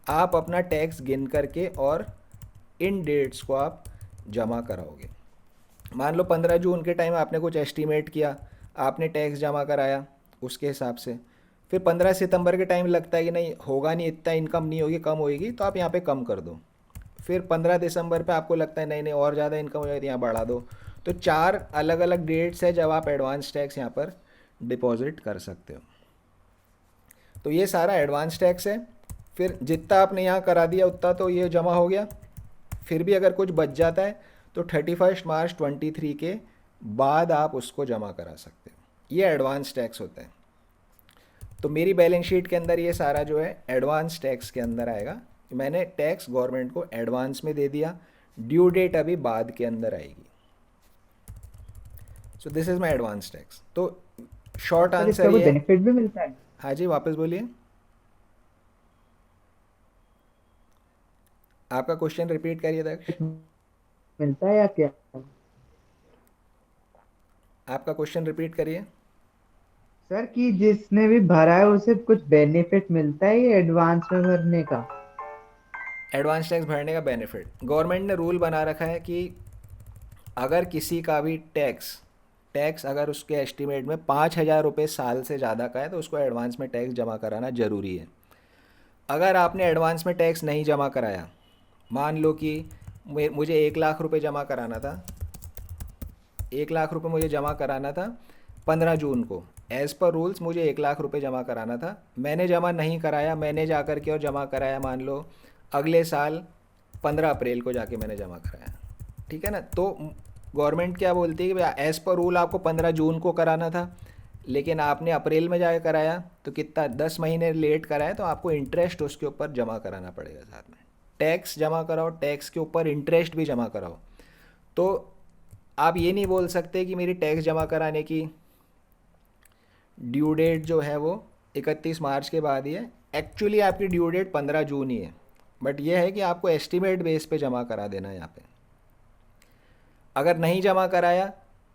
आप अपना टैक्स गिन करके और इन डेट्स को आप जमा कराओगे। मान लो 15 जून के टाइम आपने कुछ एस्टीमेट किया, आपने टैक्स जमा कराया उसके हिसाब से, फिर 15 सितंबर के टाइम लगता है कि नहीं होगा नहीं, इतना इनकम नहीं होगी, कम होएगी, तो आप यहाँ पे कम कर दो। फिर 15 दिसंबर पे आपको लगता है नहीं नहीं और ज़्यादा इनकम हो जाएगी, यहाँ बढ़ा दो। तो 4 अलग अलग डेट्स है जब आप एडवांस टैक्स यहाँ पर डिपॉजिट कर सकते हो। तो ये सारा एडवांस टैक्स है। फिर जितना आपने यहाँ करा दिया उतना तो ये जमा हो गया, फिर भी अगर कुछ बच जाता है तो 31 मार्च 23 के बाद आप उसको जमा करा सकते हो। ये एडवांस टैक्स होता है। तो मेरी बैलेंस शीट के अंदर ये सारा जो है एडवांस टैक्स के अंदर आएगा। मैंने टैक्स गवर्नमेंट को एडवांस में दे दिया, ड्यू डेट अभी बाद के अंदर आएगी। So this is my advance tax. तो शॉर्ट सर इसका आंसर कोई ये है। बेनिफिट भी मिलता है? हाँ जी, वापस बोलिए, आपका क्वेश्चन रिपीट करिए दक्ष, मिलता है या क्या? आपका क्वेश्चन रिपीट करिए। सर कि जिसने भी भरा है उसे कुछ बेनिफिट मिलता है ये एडवांस में भरने का? एडवांस टैक्स भरने का बेनिफिट, गवर्नमेंट ने रूल बना रखा है कि अगर किसी का भी टैक्स टैक्स अगर उसके एस्टीमेट में 5,000 रुपये साल से ज़्यादा का है तो उसको एडवांस में टैक्स जमा कराना ज़रूरी है। अगर आपने एडवांस में टैक्स नहीं जमा कराया, मान लो कि मुझे 1,00,000 रुपये जमा कराना था, 1,00,000 रुपये मुझे जमा कराना था 15 जून को, एज़ पर रूल्स मुझे 1,00,000 रुपये जमा कराना था, मैंने जमा नहीं कराया, मैंने जा कर के और जमा कराया मान लो अगले साल 15 अप्रैल को जाके मैंने जमा कराया, ठीक है ना। तो गवर्नमेंट क्या बोलती है कि भाई एज़ पर रूल आपको 15 जून को कराना था लेकिन आपने अप्रैल में जाके कराया तो कितना 10 महीने लेट कराया, तो आपको इंटरेस्ट उसके ऊपर जमा कराना पड़ेगा साथ में। टैक्स जमा कराओ, टैक्स के ऊपर इंटरेस्ट भी जमा कराओ। तो आप ये नहीं बोल सकते कि मेरी टैक्स जमा कराने की ड्यू डेट जो है वो 31 मार्च के बाद ही है। एक्चुअली आपकी ड्यू डेट 15 जून ही है, बट ये है कि आपको एस्टीमेट बेस पे जमा करा देना है यहाँ पे। अगर नहीं जमा कराया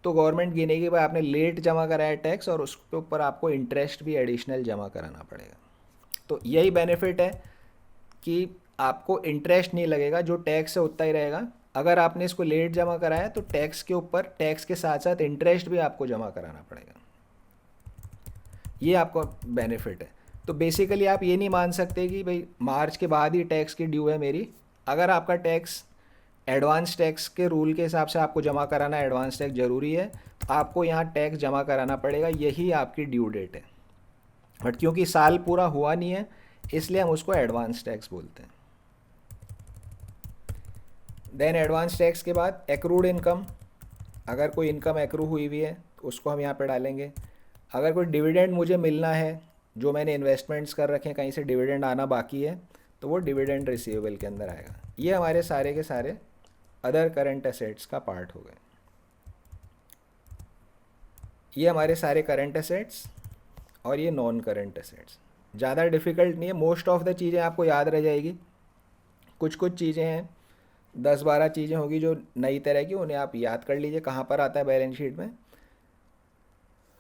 तो गवर्नमेंट गिनेगी भाई आपने लेट जमा कराया टैक्स और उसके ऊपर आपको इंटरेस्ट भी एडिशनल जमा कराना पड़ेगा। तो यही बेनिफिट है कि आपको इंटरेस्ट नहीं लगेगा, जो टैक्स है उतना ही रहेगा। अगर आपने इसको लेट जमा कराया तो टैक्स के ऊपर टैक्स के साथ साथ इंटरेस्ट भी आपको जमा कराना पड़ेगा। ये आपका बेनिफिट है। तो बेसिकली आप ये नहीं मान सकते कि भाई मार्च के बाद ही टैक्स की ड्यू है मेरी। अगर आपका टैक्स एडवांस टैक्स के रूल के हिसाब से आपको जमा कराना, एडवांस टैक्स ज़रूरी है, आपको यहाँ टैक्स जमा कराना पड़ेगा, यही आपकी ड्यू डेट है। बट क्योंकि साल पूरा हुआ नहीं है इसलिए हम उसको एडवांस टैक्स बोलते हैं। देन एडवांस टैक्स के बाद एक्रूड इनकम, अगर कोई इनकम एक्रू हुई हुई है तो उसको हम यहाँ पे डालेंगे। अगर कोई डिविडेंड मुझे मिलना है, जो मैंने इन्वेस्टमेंट्स कर रखे हैं कहीं से डिविडेंड आना बाकी है, तो वो डिविडेंड रिसीवेबल के अंदर आएगा। ये हमारे सारे के सारे अदर करंट एसेट्स का पार्ट हो गए। ये हमारे सारे करंट एसेट्स और ये नॉन करंट एसेट्स। ज़्यादा डिफ़िकल्ट नहीं है, मोस्ट ऑफ द चीज़ें आपको याद रह जाएगी। कुछ कुछ चीज़ें हैं, 10-12 चीज़ें होगी जो नई तरह की, उन्हें आप याद कर लीजिए कहाँ पर आता है बैलेंस शीट में,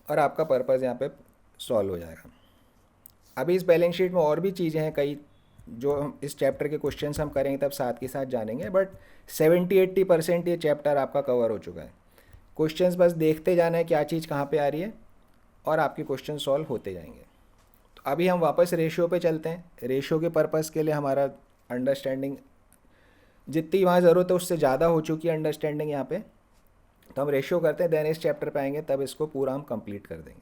और आपका पर्पज़ यहाँ पे सॉल्व हो जाएगा। अभी इस बैलेंस शीट में और भी चीज़ें हैं कई, जो हम इस चैप्टर के क्वेश्चंस हम करेंगे तब साथ के साथ जानेंगे, बट 70-80% ये चैप्टर आपका कवर हो चुका है। क्वेश्चंस बस देखते जाना है क्या चीज़ कहाँ पे आ रही है, और आपके क्वेश्चन सॉल्व होते जाएंगे। तो अभी हम वापस रेशियो पे चलते हैं। रेशियो के पर्पज़ के लिए हमारा अंडरस्टैंडिंग जितनी वहाँ ज़रूरत है उससे ज़्यादा हो चुकी है अंडरस्टैंडिंग यहाँ पे, तो हम रेशियो करते हैं, देन इस चैप्टर पे आएंगे तब इसको पूरा हम कंप्लीट कर देंगे।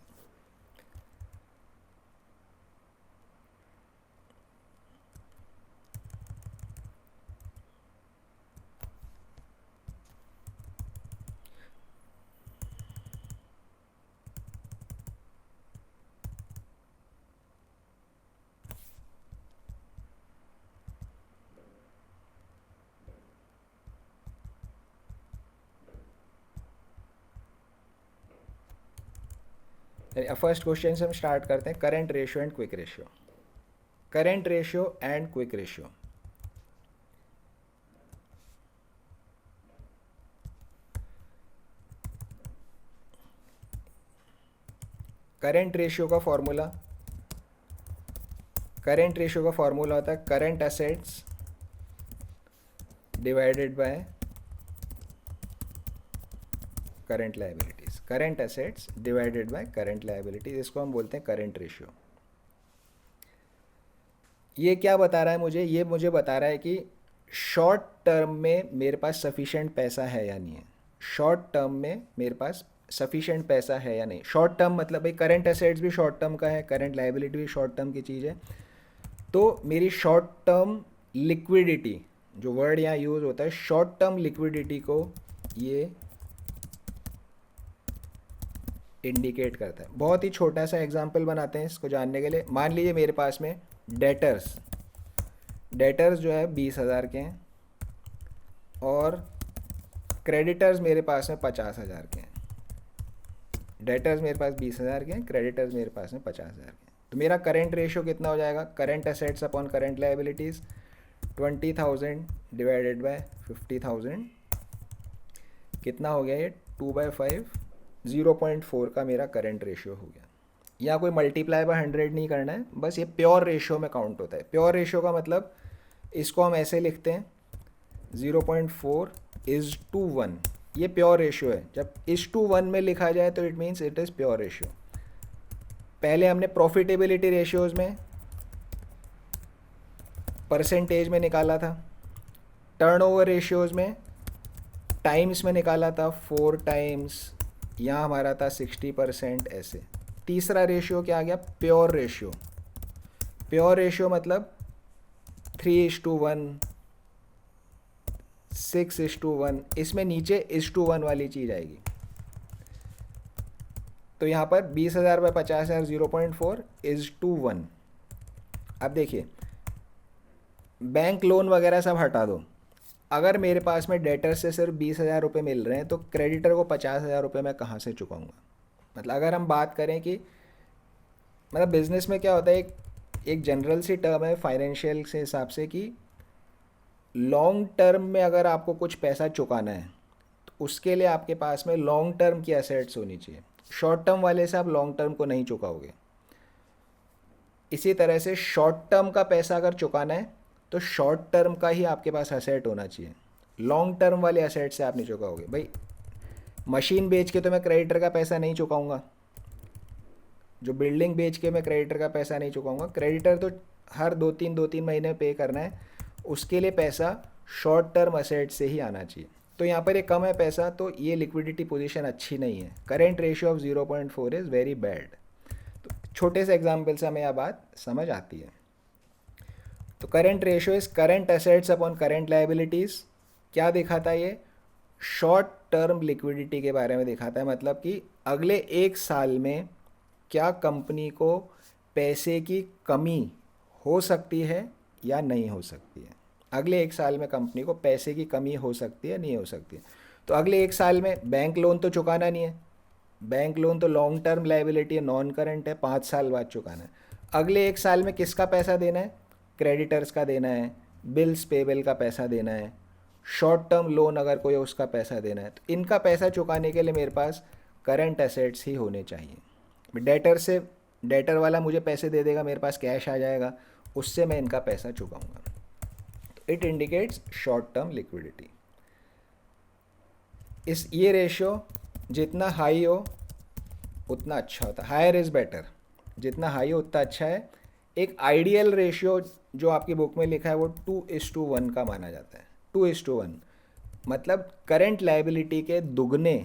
फर्स्ट क्वेश्चन से हम स्टार्ट करते हैं, current ratio and quick ratio. Current ratio and quick ratio. Current ratio का फॉर्मूला, करंट रेशियो का फॉर्मूला होता है current assets divided by current liabilities. Current assets divided by current liabilities, इसको हम बोलते हैं करंट रेशियो। ये क्या बता रहा है मुझे? ये मुझे बता रहा है कि शॉर्ट टर्म में मेरे पास सफिशिएंट पैसा है या नहीं है। शॉर्ट टर्म में मेरे पास सफिशिएंट पैसा है या नहीं। शॉर्ट टर्म मतलब भाई करंट एसेट्स भी शॉर्ट टर्म का है, करंट लायबिलिटी भी शॉर्ट टर्म की चीज़ है। तो मेरी शॉर्ट टर्म लिक्विडिटी, जो वर्ड यहाँ यूज़ होता है शॉर्ट टर्म लिक्विडिटी को, ये इंडिकेट करता है। बहुत ही छोटा सा एग्जांपल बनाते हैं इसको जानने के लिए। मान लीजिए मेरे पास में डेटर्स जो है 20,000 के हैं और क्रेडिटर्स मेरे पास में 50,000 के हैं। डेटर्स मेरे पास 20,000 के हैं, क्रेडिटर्स मेरे पास में 50,000 के हैं। तो मेरा करंट रेशियो कितना हो जाएगा? Current assets upon current liabilities, 20,000 divided by 50,000 कितना हो गया? ये 2/5, 0.4 का मेरा करंट रेशियो हो गया। यहाँ कोई मल्टीप्लाई बाय 100 नहीं करना है, बस ये प्योर रेशियो में काउंट होता है। प्योर रेशियो का मतलब इसको हम ऐसे लिखते हैं 0.4:1। ये प्योर रेशियो है। जब 1:1 में लिखा जाए तो it means it is pure ratio. पहले हमने प्रॉफिटेबिलिटी रेशियोज़ में परसेंटेज में निकाला था, टर्नओवर रेशियोज़ में टाइम्स में निकाला था, 4 टाइम्स, यहाँ हमारा था 60%। ऐसे तीसरा रेशियो क्या आ गया? Pure ratio. प्योर रेशियो मतलब 3:1, 6:1, इसमें नीचे 1:1 वाली चीज़ आएगी। तो यहाँ पर 20,000 बाय 50,000 0.4:1। अब देखिए बैंक लोन वगैरह सब हटा दो। अगर मेरे पास में डेटर से सिर्फ 20,000 रुपये मिल रहे हैं तो क्रेडिटर को 50,000 रुपये मैं कहाँ से चुकाऊंगा? मतलब अगर हम बात करें कि मतलब बिज़नेस में क्या होता है, एक जनरल सी टर्म है फाइनेंशियल से हिसाब से कि लॉन्ग टर्म में अगर आपको कुछ पैसा चुकाना है तो उसके लिए आपके पास में लॉन्ग टर्म की एसेट्स होनी चाहिए। शॉर्ट टर्म वाले से आप लॉन्ग टर्म को नहीं चुकाओगे। इसी तरह से शॉर्ट टर्म का पैसा अगर चुकाना है तो शॉर्ट टर्म का ही आपके पास असेट होना चाहिए, लॉन्ग टर्म वाले असेट से आप नहीं चुकाओगे। भाई मशीन बेच के तो मैं क्रेडिटर का पैसा नहीं चुकाऊंगा, जो बिल्डिंग बेच के मैं क्रेडिटर का पैसा नहीं चुकाऊंगा। क्रेडिटर तो हर दो तीन महीने पे करना है, उसके लिए पैसा शॉर्ट टर्म असेट से ही आना चाहिए। तो यहाँ पर ये कम है पैसा, तो ये लिक्विडिटी पोजीशन अच्छी नहीं है। Current ratio of 0.4 is very bad. तो छोटे से एग्जाम्पल से हमें यह बात समझ आती है। तो current ratio is current assets upon current liabilities. क्या दिखाता है ये? शॉर्ट टर्म लिक्विडिटी के बारे में दिखाता है, मतलब कि अगले एक साल में क्या कंपनी को पैसे की कमी हो सकती है या नहीं हो सकती है। अगले एक साल में कंपनी को पैसे की कमी हो सकती है नहीं हो सकती है। तो अगले एक साल में बैंक लोन तो चुकाना नहीं है, बैंक लोन तो लॉन्ग टर्म लायबिलिटी है, नॉन करंट है, 5 साल बाद चुकाना है। अगले एक साल में किसका पैसा देना है? क्रेडिटर्स का देना है, बिल्स पेबल का पैसा देना है, शॉर्ट टर्म लोन अगर कोई है उसका पैसा देना है। तो इनका पैसा चुकाने के लिए मेरे पास करंट एसेट्स ही होने चाहिए। डेटर से, डेटर वाला मुझे पैसे दे देगा, मेरे पास कैश आ जाएगा, उससे मैं इनका पैसा चुकाऊंगा। तो it indicates short term liquidity. इस ये रेशियो जितना हाई हो उतना अच्छा होता है, हायर इज़ बेटर, जितना हाई हो उतना अच्छा है। एक आइडियल रेशियो जो आपकी बुक में लिखा है वो 2:1 का माना जाता है। 2:1 मतलब करंट लायबिलिटी के दुगने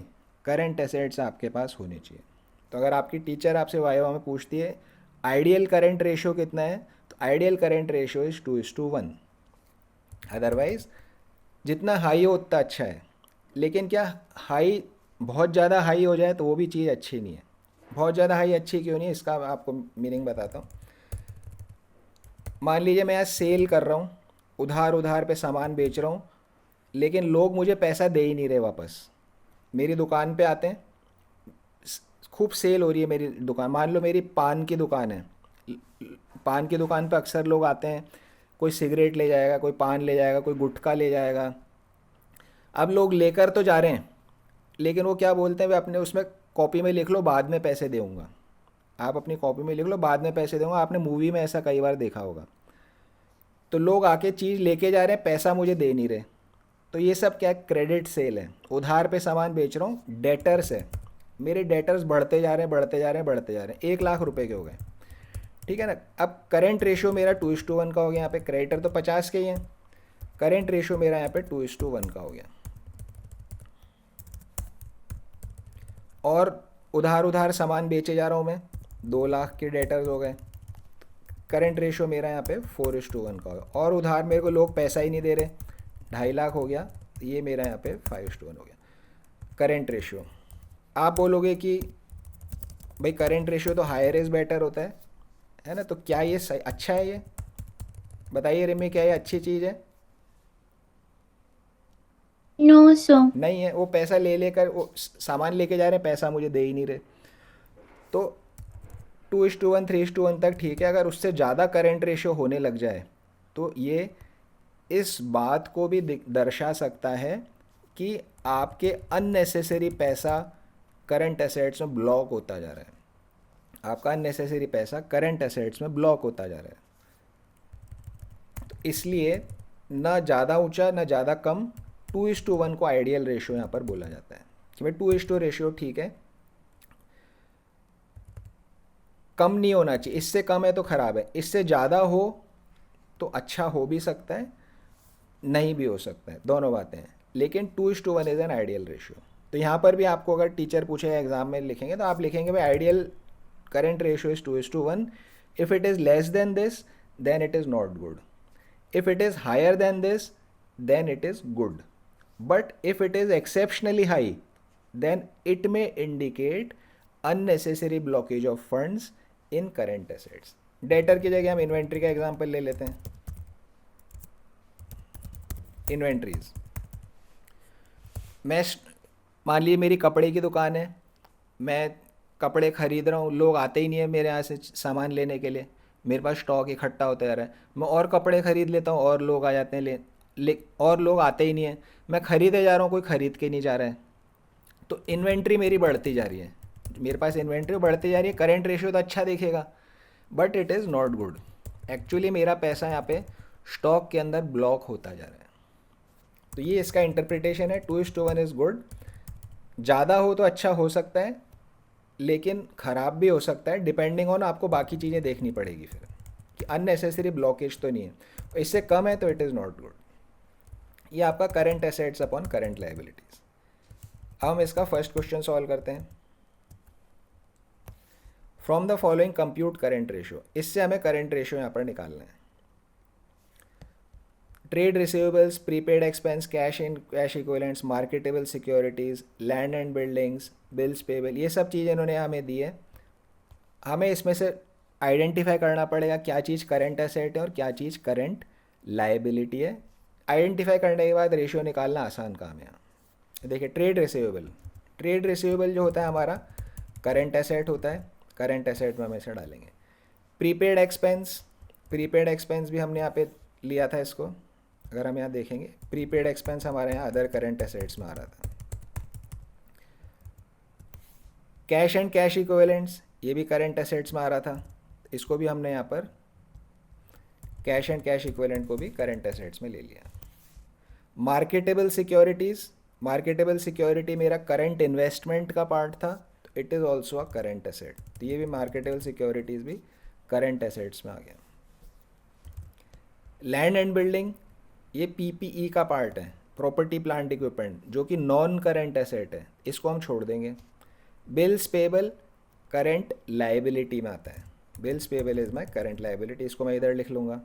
करंट एसेट्स आपके पास होने चाहिए। तो अगर आपकी टीचर आपसे वाइवा में पूछती है आइडियल करंट रेशियो कितना है, तो ideal current ratio is 2:1। Otherwise जितना हाई हो उतना अच्छा है। लेकिन क्या हाई बहुत ज़्यादा हाई हो जाए तो वो भी चीज़ अच्छी नहीं है। बहुत ज़्यादा हाई अच्छी क्यों नहीं, इसका मैं आपको मीनिंग बताता हूँ। मान लीजिए मैं आज सेल कर रहा हूँ, उधार उधार पे सामान बेच रहा हूँ, लेकिन लोग मुझे पैसा दे ही नहीं रहे वापस। मेरी दुकान पे आते हैं, खूब सेल हो रही है मेरी दुकान, मान लो मेरी पान की दुकान है, पान की दुकान पे अक्सर लोग आते हैं, कोई सिगरेट ले जाएगा, कोई पान ले जाएगा, कोई गुटखा ले जाएगा। अब लोग लेकर तो जा रहे हैं, लेकिन वो क्या बोलते हैं, वे अपने उसमें कॉपी में लिख लो बाद में पैसे दूंगा। आप अपनी कॉपी में लिख लो बाद में पैसे दूंगा। आपने मूवी में ऐसा कई बार देखा होगा। तो लोग आके चीज़ लेके जा रहे हैं, पैसा मुझे दे नहीं रहे। तो ये सब क्या, क्रेडिट सेल है। उधार पे सामान बेच रहा हूँ, डेटर्स है, मेरे डेटर्स बढ़ते जा रहे हैं बढ़ते जा रहे हैं बढ़ते जा रहे हैं, 1 लाख रुपए के हो गए, ठीक है ना। अब करेंट रेशियो मेरा 2:1 का हो गया। यहाँ पे क्रेडिटर तो 50 के ही हैं, करेंट रेशियो मेरा यहाँ पे 2:1 का हो गया। और उधार उधार सामान बेचे जा रहा हूँ मैं, 2 लाख के डेटर्स हो गए, करंट रेशियो मेरा यहाँ पे 4:1 का होगा। और उधार मेरे को लोग पैसा ही नहीं दे रहे, 2.5 लाख हो गया, ये मेरा यहाँ पे 5:1 हो गया करंट रेशियो। आप बोलोगे कि भाई करंट रेशियो तो हायर इज़ बेटर होता है ना, तो क्या ये सही अच्छा है? ये बताइए रिमी, क्या ये अच्छी चीज़ है? No sir. नहीं है। वो पैसा ले लेकर वो सामान लेके जा रहे हैं, पैसा मुझे दे ही नहीं रहे। तो 2:1 3:1 तक ठीक है। अगर उससे ज़्यादा करंट रेशियो होने लग जाए तो ये इस बात को भी दर्शा सकता है कि आपके अननेसेसरी पैसा करंट एसेट्स में ब्लॉक होता जा रहा है। आपका अननेसेसरी पैसा करंट एसेट्स में ब्लॉक होता जा रहा है। तो इसलिए ना ज़्यादा ऊंचा ना ज़्यादा कम, 2:1 को आइडियल रेशियो यहाँ पर बोला जाता है कि भाई 2:1 रेशियो ठीक है, कम नहीं होना चाहिए। इससे कम है तो ख़राब है, इससे ज़्यादा हो तो अच्छा हो भी सकता है, नहीं भी हो सकता है, दोनों बातें हैं। लेकिन 2:1 इज़ एन आइडियल रेशियो। तो यहाँ पर भी आपको अगर टीचर पूछेगा एग्जाम में लिखेंगे तो आप लिखेंगे भाई ideal current ratio is 2:1। If it is less than this then it is not good, if it is higher than this then it is good, but if it is exceptionally high then it may indicate unnecessary blockage of funds in current assets. Debtor की जगह हम inventory का example ले लेते हैं। Inventories, मैं मान लीजिए मेरी कपड़े की दुकान है, मैं कपड़े खरीद रहा हूँ, लोग आते ही नहीं है मेरे यहाँ से सामान लेने के लिए, मेरे पास स्टॉक इकट्ठा होता जा रहा है। मैं और कपड़े खरीद लेता हूँ और लोग आ जाते हैं और लोग आते ही नहीं है। मैं खरीदे जा रहा हूँ, कोई खरीद के नहीं जा रहा है। तो इन्वेंट्री मेरी बढ़ती जा रही है, मेरे पास इन्वेंट्री बढ़ती जा रही है। करंट रेशियो तो अच्छा दिखेगा, but it is not good. Actually मेरा पैसा यहाँ पे स्टॉक के अंदर ब्लॉक होता जा रहा है। तो ये इसका इंटरप्रिटेशन है, 2:1 इज़ गुड। ज़्यादा हो तो अच्छा हो सकता है, लेकिन ख़राब भी हो सकता है, डिपेंडिंग ऑन आपको बाकी चीज़ें देखनी पड़ेगी फिर कि अननेसेसरी ब्लॉकेज तो नहीं है। इससे कम है तो इट इज़ नॉट गुड। ये आपका current assets upon current liabilities. अब हम इसका फर्स्ट क्वेश्चन सॉल्व करते हैं। From the following compute current ratio, इससे हमें करंट रेशियो यहाँ पर निकालना है। Trade receivables, prepaid expense, cash in cash equivalents, marketable securities, land and buildings, bills payable, ये सब चीज़ें इन्होंने हमें दी है। हमें इसमें से आइडेंटिफाई करना पड़ेगा क्या चीज़ करंट एसेट है और क्या चीज़ करंट लाइबिलिटी है। आइडेंटिफाई करने के बाद रेशियो निकालना आसान काम है यहाँ। देखिए ट्रेड रिसीवेबल जो होता है हमारा करंट एसेट होता है, करंट एसेट में हम इसे डालेंगे। प्रीपेड एक्सपेंस भी हमने यहाँ पे लिया था इसको। अगर हम यहाँ देखेंगे प्रीपेड एक्सपेंस हमारे यहाँ अदर करंट एसेट्स में आ रहा था। कैश एंड कैश इक्विवेलेंट्स, ये भी करंट एसेट्स में आ रहा था, इसको भी हमने यहाँ पर कैश एंड कैश इक्विवेलेंट को भी करंट एसेट्स में ले लिया। मार्केटेबल सिक्योरिटी मेरा करंट इन्वेस्टमेंट का पार्ट था, तो it is also a current asset, तो ये भी मार्केटेबल सिक्योरिटीज़ भी करंट एसेट्स में आ गया। लैंड एंड बिल्डिंग, ये पीपीई का पार्ट है, प्रॉपर्टी प्लांट इक्विपमेंट, जो कि नॉन करंट एसेट है, इसको हम छोड़ देंगे। बिल्स पेबल करंट लाइबिलिटी में आता है, bills payable is my current liability, इसको मैं इधर लिख लूँगा।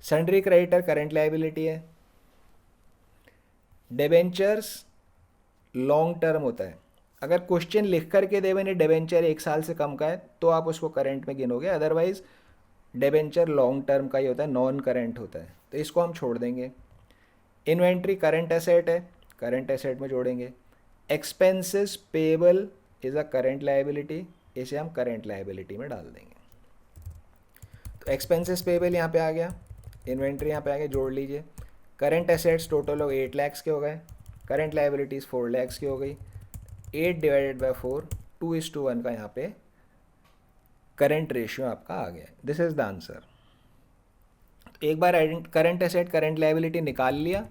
सन्ड्री क्रेडिटर करंट लाइबिलिटी है। डिबेंचर्स लॉन्ग टर्म होता है, अगर क्वेश्चन लिख करके देवे ने डिबेंचर 1 साल से कम का है तो आप उसको करंट में गिनोगे, अदरवाइज डिबेंचर लॉन्ग टर्म का ही होता है, नॉन करंट होता है, तो इसको हम छोड़ देंगे। इन्वेंट्री करंट एसेट है, करंट एसेट में जोड़ेंगे। Expenses payable is a current liability, इसे हम करंट लाइबिलिटी में डाल देंगे। तो एक्सपेंसेस पेबल यहाँ पे आ गया, इन्वेंट्री यहाँ पे आ गया, जोड़ लीजिए। करंट एसेट्स टोटल हो 8 लाख के हो गए, करंट लाइबिलिटीज़ 4 लाख की हो गई। 8 डिवाइडेड बाई 4, 2:1 का यहाँ पे करंट रेशियो आपका आ गया। This is the answer. एक बार करंट एसेट करंट लाइबिलिटी निकाल लिया,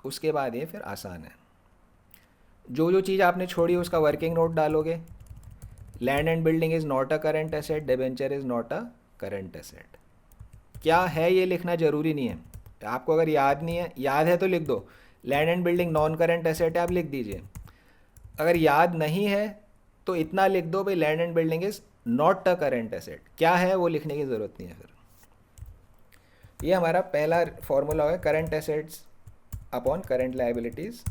उसके बाद ये फिर आसान है। जो जो चीज़ आपने छोड़ी उसका वर्किंग नोट डालोगे। Land and building is not a current asset, debenture is not a current asset. क्या है ये लिखना ज़रूरी नहीं है, आपको अगर याद नहीं है, याद है तो लिख दो land and building non current asset है, आप लिख दीजिए। अगर याद नहीं है तो इतना लिख दो भाई land and building is not a current asset, क्या है वो लिखने की ज़रूरत नहीं है फिर। ये हमारा पहला फॉर्मूला होगा current assets upon current liabilities,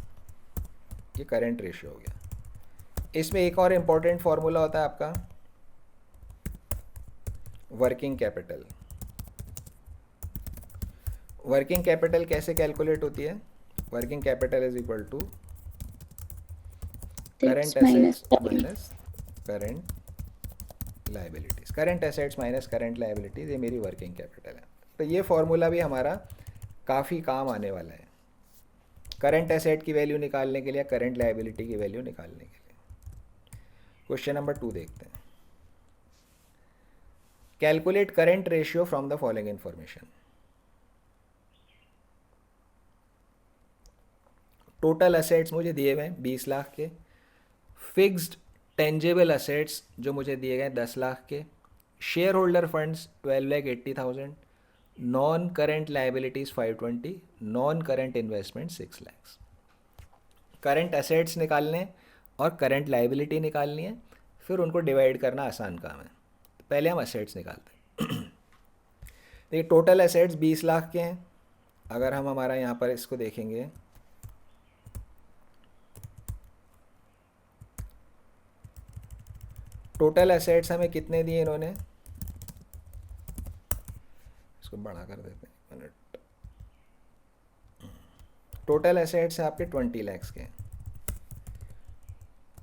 ये करंट रेशियो हो गया। इसमें एक और इम्पॉर्टेंट फॉर्मूला होता है आपका वर्किंग कैपिटल। वर्किंग कैपिटल कैसे कैलकुलेट होती है? Working capital is equal to current assets minus current liabilities, current assets minus current liabilities, ये मेरी वर्किंग कैपिटल है। तो ये फॉर्मूला भी हमारा काफ़ी काम आने वाला है करंट एसेट की वैल्यू निकालने के लिए, करंट लाइबिलिटी की वैल्यू निकालने के लिए। क्वेश्चन नंबर 2 देखते हैं। Calculate current ratio from the following information. Total assets मुझे दिए हुए हैं 20 लाख के, फिक्स्ड टेंजेबल असेट्स जो मुझे दिए गए 10 लाख के, share holder funds 12,80,000, non current liabilities 520, non current investment 6 lakh. Current assets निकालने और करंट लाइबिलिटी निकालनी है, फिर उनको डिवाइड करना आसान काम है। पहले हम असेट्स निकालते हैं। देखिए टोटल असेट्स 20 लाख के हैं। अगर हम हमारा यहाँ पर इसको देखेंगे, टोटल एसेट्स हमें कितने दिए इन्होंने, इसको बड़ा कर देते हैं मिनट। टोटल एसेट्स है आपके 20 लाख के।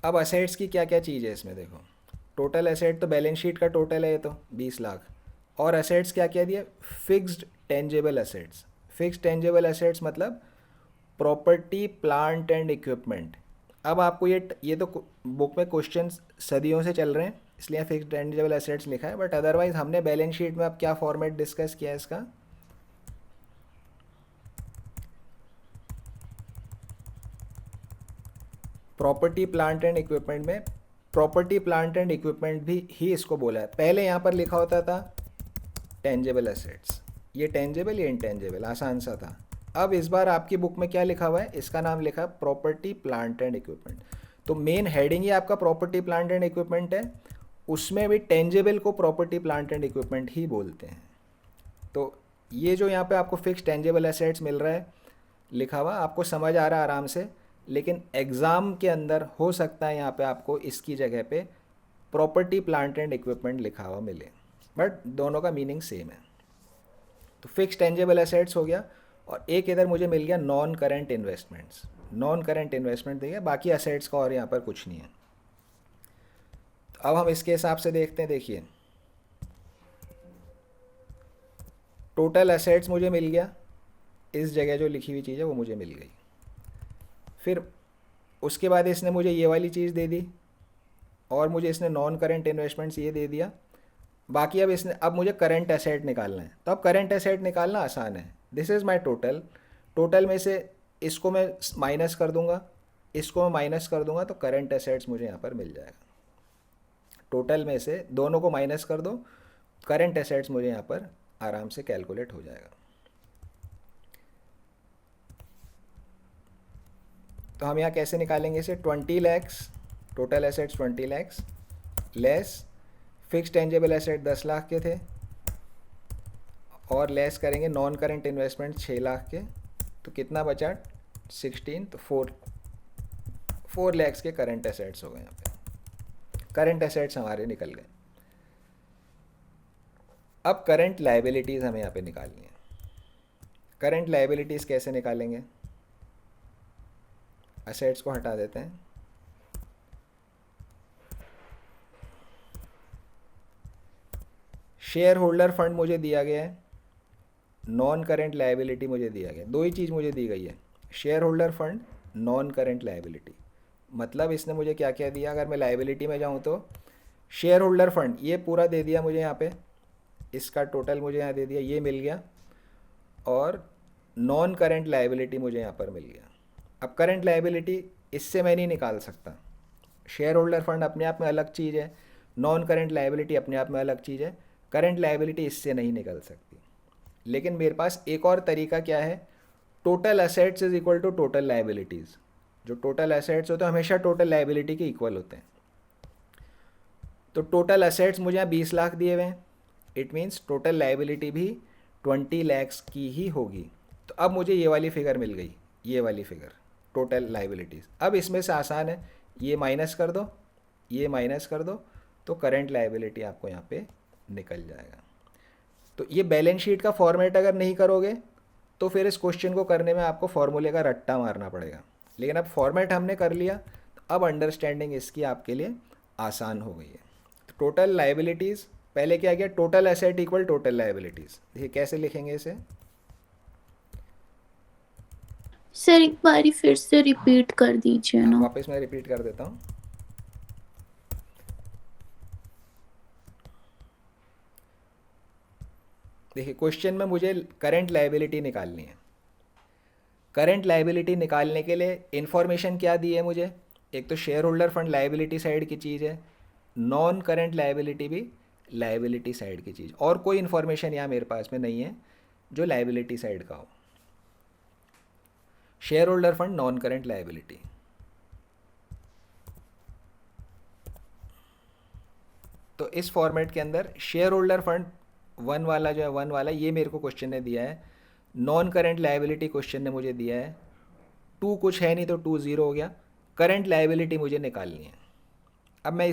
अब असेट्स की क्या क्या चीज़ है इसमें देखो, टोटल एसेट तो बैलेंस शीट का टोटल है ये तो 20 लाख, और असेट्स क्या क्या दिए, fixed tangible assets. Fixed tangible assets मतलब प्रॉपर्टी प्लांट एंड इक्विपमेंट। अब आपको ये तो बुक में क्वेश्चन सदियों से चल रहे हैं, इसलिए फिक्स्ड टेंजिबल एसेट्स लिखा है, बट अदरवाइज हमने बैलेंस शीट में अब क्या फॉर्मेट डिस्कस किया है इसका, प्रॉपर्टी प्लांट एंड इक्विपमेंट में प्रॉपर्टी प्लांट एंड इक्विपमेंट भी ही इसको बोला है। पहले यहाँ पर लिखा होता था टेंजिबल एसेट्स, ये टेंजिबल ये इंटेंजिबल, आसान सा था। अब इस बार आपकी बुक में क्या लिखा हुआ है, इसका नाम लिखा है प्रॉपर्टी प्लांट एंड इक्विपमेंट। तो मेन हेडिंग ही आपका प्रॉपर्टी प्लांट एंड इक्विपमेंट है, उसमें भी टेंजिबल को प्रॉपर्टी प्लांट एंड इक्विपमेंट ही बोलते हैं। तो ये जो यहाँ पे आपको फिक्स टेंजिबल एसेट्स मिल रहा है लिखा हुआ, आपको समझ आ रहा है आराम से, लेकिन एग्ज़ाम के अंदर हो सकता है यहाँ पे आपको इसकी जगह पे प्रॉपर्टी प्लांट एंड इक्विपमेंट लिखा हुआ मिले, बट दोनों का मीनिंग सेम है। तो फिक्स टेंजिबल एसेट्स हो गया, और एक इधर मुझे मिल गया non current investments. Non current investment देखिए, बाकी एसेट्स का और यहाँ पर कुछ नहीं है। तो अब हम इसके हिसाब से देखते हैं। देखिए टोटल एसेट्स मुझे मिल गया, इस जगह जो लिखी हुई चीज़ है वो मुझे मिल गई। फिर उसके बाद इसने मुझे ये वाली चीज़ दे दी, और मुझे इसने नॉन करेंट इन्वेस्टमेंट्स ये दे दिया। बाकी अब मुझे करंट एसेट निकालना है। तो अब करंट एसेट निकालना आसान है। This is my total, total में से इसको मैं माइनस कर दूंगा, इसको मैं माइनस कर दूंगा, तो करंट एसेट्स मुझे यहाँ पर मिल जाएगा। टोटल में से दोनों को माइनस कर दो, करंट एसेट्स मुझे यहाँ पर आराम से कैलकुलेट हो जाएगा। तो हम यहाँ कैसे निकालेंगे इसे, 20 lakhs total assets 20 lakhs less fix tangible asset 10 lakh के थे, और लेस करेंगे नॉन करेंट इन्वेस्टमेंट 6 लाख के, तो कितना बचा 16, तो 4 लैक्स के करंट एसेट्स हो गए। यहाँ पे करंट एसेट्स हमारे निकल गए। अब करंट लायबिलिटीज़ हमें यहाँ पे निकालनी है। करंट लायबिलिटीज़ कैसे निकालेंगे, एसेट्स को हटा देते हैं। शेयर होल्डर फंड मुझे दिया गया है, नॉन करेंट लायबिलिटी मुझे दिया गया, दो ही चीज़ मुझे दी गई है, share holder fund, non current liability. मतलब इसने मुझे क्या क्या दिया, अगर मैं लायबिलिटी में जाऊँ तो शेयर होल्डर फंड ये पूरा दे दिया मुझे यहाँ पे, इसका टोटल मुझे यहाँ दे दिया, ये मिल गया, और नॉन करेंट लायबिलिटी मुझे यहाँ पर मिल गया। अब करंट लायबिलिटी इससे मैं नहीं निकाल सकता, शेयर होल्डर फंड अपने आप में अलग चीज़ है, नॉन करेंट लायबिलिटी अपने आप में अलग चीज़ है, करंट लायबिलिटी इससे नहीं निकल सकती। लेकिन मेरे पास एक और तरीका क्या है, total assets is equal to total liabilities. जो टोटल एसेट्स होते हैं हमेशा टोटल लायबिलिटी के इक्वल होते हैं। तो टोटल एसेट्स मुझे यहाँ 20 लाख दिए हुए हैं, इट मीन्स टोटल लायबिलिटी भी 20 लैक्स की ही होगी। तो अब मुझे ये वाली फिगर मिल गई, ये वाली फिगर टोटल लायबिलिटीज़। अब इसमें से आसान है, ये माइनस कर दो, ये माइनस कर दो, तो करंट लायबिलिटी आपको यहाँ पे निकल जाएगा। तो ये बैलेंस शीट का फॉर्मेट अगर नहीं करोगे तो फिर इस क्वेश्चन को करने में आपको फॉर्मूले का रट्टा मारना पड़ेगा। लेकिन अब फॉर्मेट हमने कर लिया, तो अब अंडरस्टैंडिंग इसकी आपके लिए आसान हो गई है। तो टोटल लायबिलिटीज़, पहले क्या किया, total asset equal total liabilities. देखिए कैसे लिखेंगे इसे, सर एक बारी फिर से रिपीट कर दीजिए ना। वापस मैं रिपीट कर देता हूँ। देखिए क्वेश्चन में मुझे करंट लायबिलिटी निकालनी है। करंट लायबिलिटी निकालने के लिए इन्फॉर्मेशन क्या दी है मुझे, एक तो share holder fund liability side की चीज़ है, नॉन करंट लायबिलिटी भी लायबिलिटी साइड की चीज़, और कोई इन्फॉर्मेशन यहाँ मेरे पास में नहीं है जो लायबिलिटी साइड का हो। Share holder fund non current liability. तो इस फॉर्मेट के अंदर शेयर होल्डर फंड वन वाला जो है, वन वाला ये मेरे को क्वेश्चन ने दिया है, नॉन करंट लायबिलिटी क्वेश्चन ने मुझे दिया है, 2 कुछ है नहीं तो 2 0 हो गया। करंट लायबिलिटी मुझे निकालनी है। अब मैं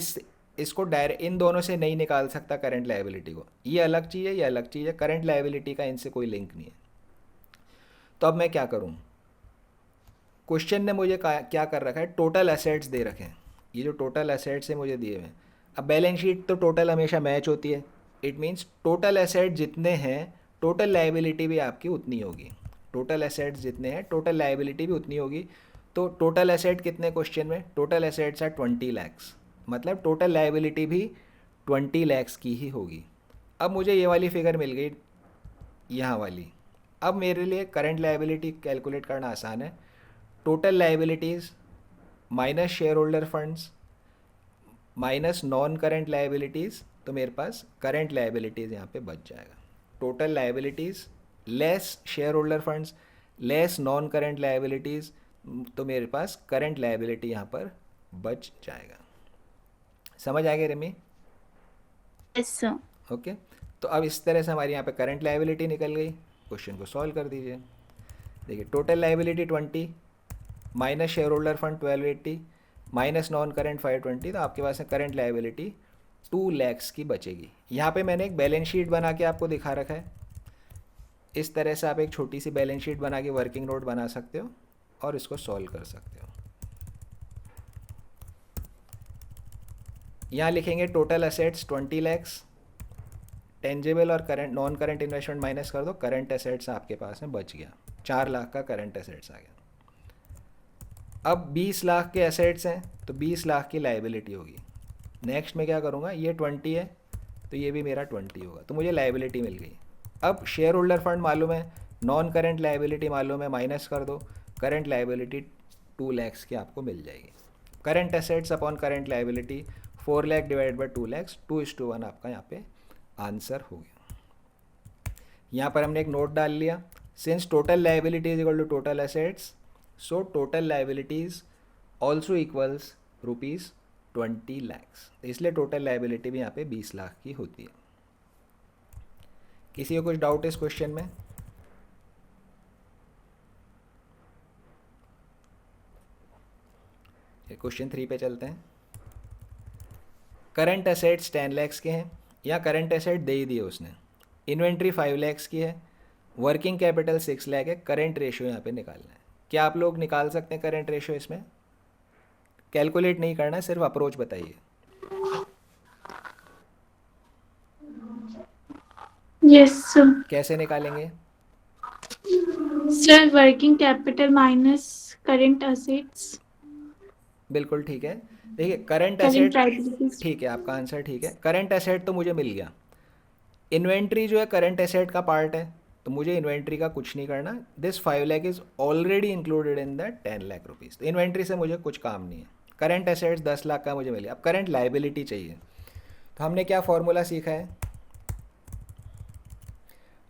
इसको डायरेक्ट इन दोनों से नहीं निकाल सकता करंट लायबिलिटी को, ये अलग चीज़ है, ये अलग चीज़ है, करंट लायबिलिटी का इनसे कोई लिंक नहीं है। तो अब मैं क्या करूँ, क्वेश्चन ने मुझे क्या कर रखा है, टोटल एसेट्स दे रखे हैं, ये जो टोटल एसेट्स है मुझे दिए हुए हैं। अब बैलेंस शीट तो टोटल हमेशा मैच होती है, इट मीन्स टोटल एसेट जितने हैं टोटल लायबिलिटी भी आपकी उतनी होगी, टोटल एसेट्स जितने हैं टोटल लायबिलिटी भी उतनी होगी। तो टोटल एसेट कितने क्वेश्चन में, टोटल एसेट्स आर 20 लैक्स, मतलब टोटल लायबिलिटी भी 20 लाख की ही होगी। अब मुझे ये वाली फिगर मिल गई, यहाँ वाली। अब मेरे लिए करंट लायबिलिटी कैलकुलेट करना आसान है। Total liabilities minus share holder funds minus non current liabilities, तो मेरे पास करंट लायबिलिटीज़ यहाँ पे बच जाएगा। Total liabilities less share holder funds less non current liabilities, तो मेरे पास करंट लायबिलिटी यहाँ पर बच जाएगा। समझ आ गया रिमी? Yes sir. ओके, तो अब इस तरह से हमारी यहाँ पे करंट लायबिलिटी निकल गई। क्वेश्चन को सॉल्व कर दीजिए। देखिए, total liability 20 minus share holder fund 1280 minus non current 520, तो आपके पास है करंट लायबिलिटी 2 lakhs की बचेगी। यहाँ पे मैंने एक बैलेंस शीट बना के आपको दिखा रखा है। इस तरह से आप एक छोटी सी बैलेंस शीट बना के वर्किंग नोट बना सकते हो और इसको सॉल्व कर सकते हो। यहाँ लिखेंगे टोटल असेट्स 20 lakhs, टेंजेबल और current non current investment minus कर दो, करंट एसेट्स आपके पास में बच गया, 4 लाख का करंट एसेट्स आ गया। अब 20 लाख के एसेट्स हैं तो 20 लाख की लायबिलिटी होगी। नेक्स्ट में क्या करूँगा, ये 20 है तो ये भी मेरा 20 होगा, तो मुझे लायबिलिटी मिल गई। अब शेयर होल्डर फंड मालूम है, नॉन करंट लायबिलिटी मालूम है, माइनस कर दो, करंट लायबिलिटी 2 lakhs की आपको मिल जाएगी। Current assets upon current liability 4 lakh divide by 2 lakhs, 2:1 आपका यहाँ पे आंसर हो गया। यहाँ पर हमने एक नोट डाल लिया, since total liability is equal to total assets, so total liabilities also equals ₹20 lakhs, इसलिए टोटल लायबिलिटी भी यहाँ पे 20 लाख की होती है। किसी को कुछ डाउट इस क्वेश्चन में? क्वेश्चन 3 पे चलते हैं। करंट एसेट्स 10 lakhs के हैं, या करंट एसेट दे ही दिए उसने। इन्वेंट्री 5 lakhs की है, वर्किंग कैपिटल 6 lakh है, करंट रेशियो यहाँ पे निकालना है। क्या आप लोग निकाल सकते हैं करंट रेशियो? इसमें कैलकुलेट नहीं करना है, सिर्फ अप्रोच बताइए। Yes sir. कैसे निकालेंगे? Sir working capital minus current assets. बिल्कुल ठीक है। देखिए करंट करंट एसेट, लायबिलिटीज। ठीक है, आपका आंसर ठीक है। करंट एसेट तो मुझे मिल गया, इन्वेंट्री जो है करंट एसेट का पार्ट है, तो मुझे इन्वेंट्री का कुछ नहीं करना। This 5 lakh is already included in that 10 lakh rupees, तो इन्वेंट्री से मुझे कुछ काम नहीं है। करंट एसेट्स 10 लाख का मुझे मिले। अब करंट लायबिलिटी चाहिए, तो हमने क्या फॉर्मूला सीखा है,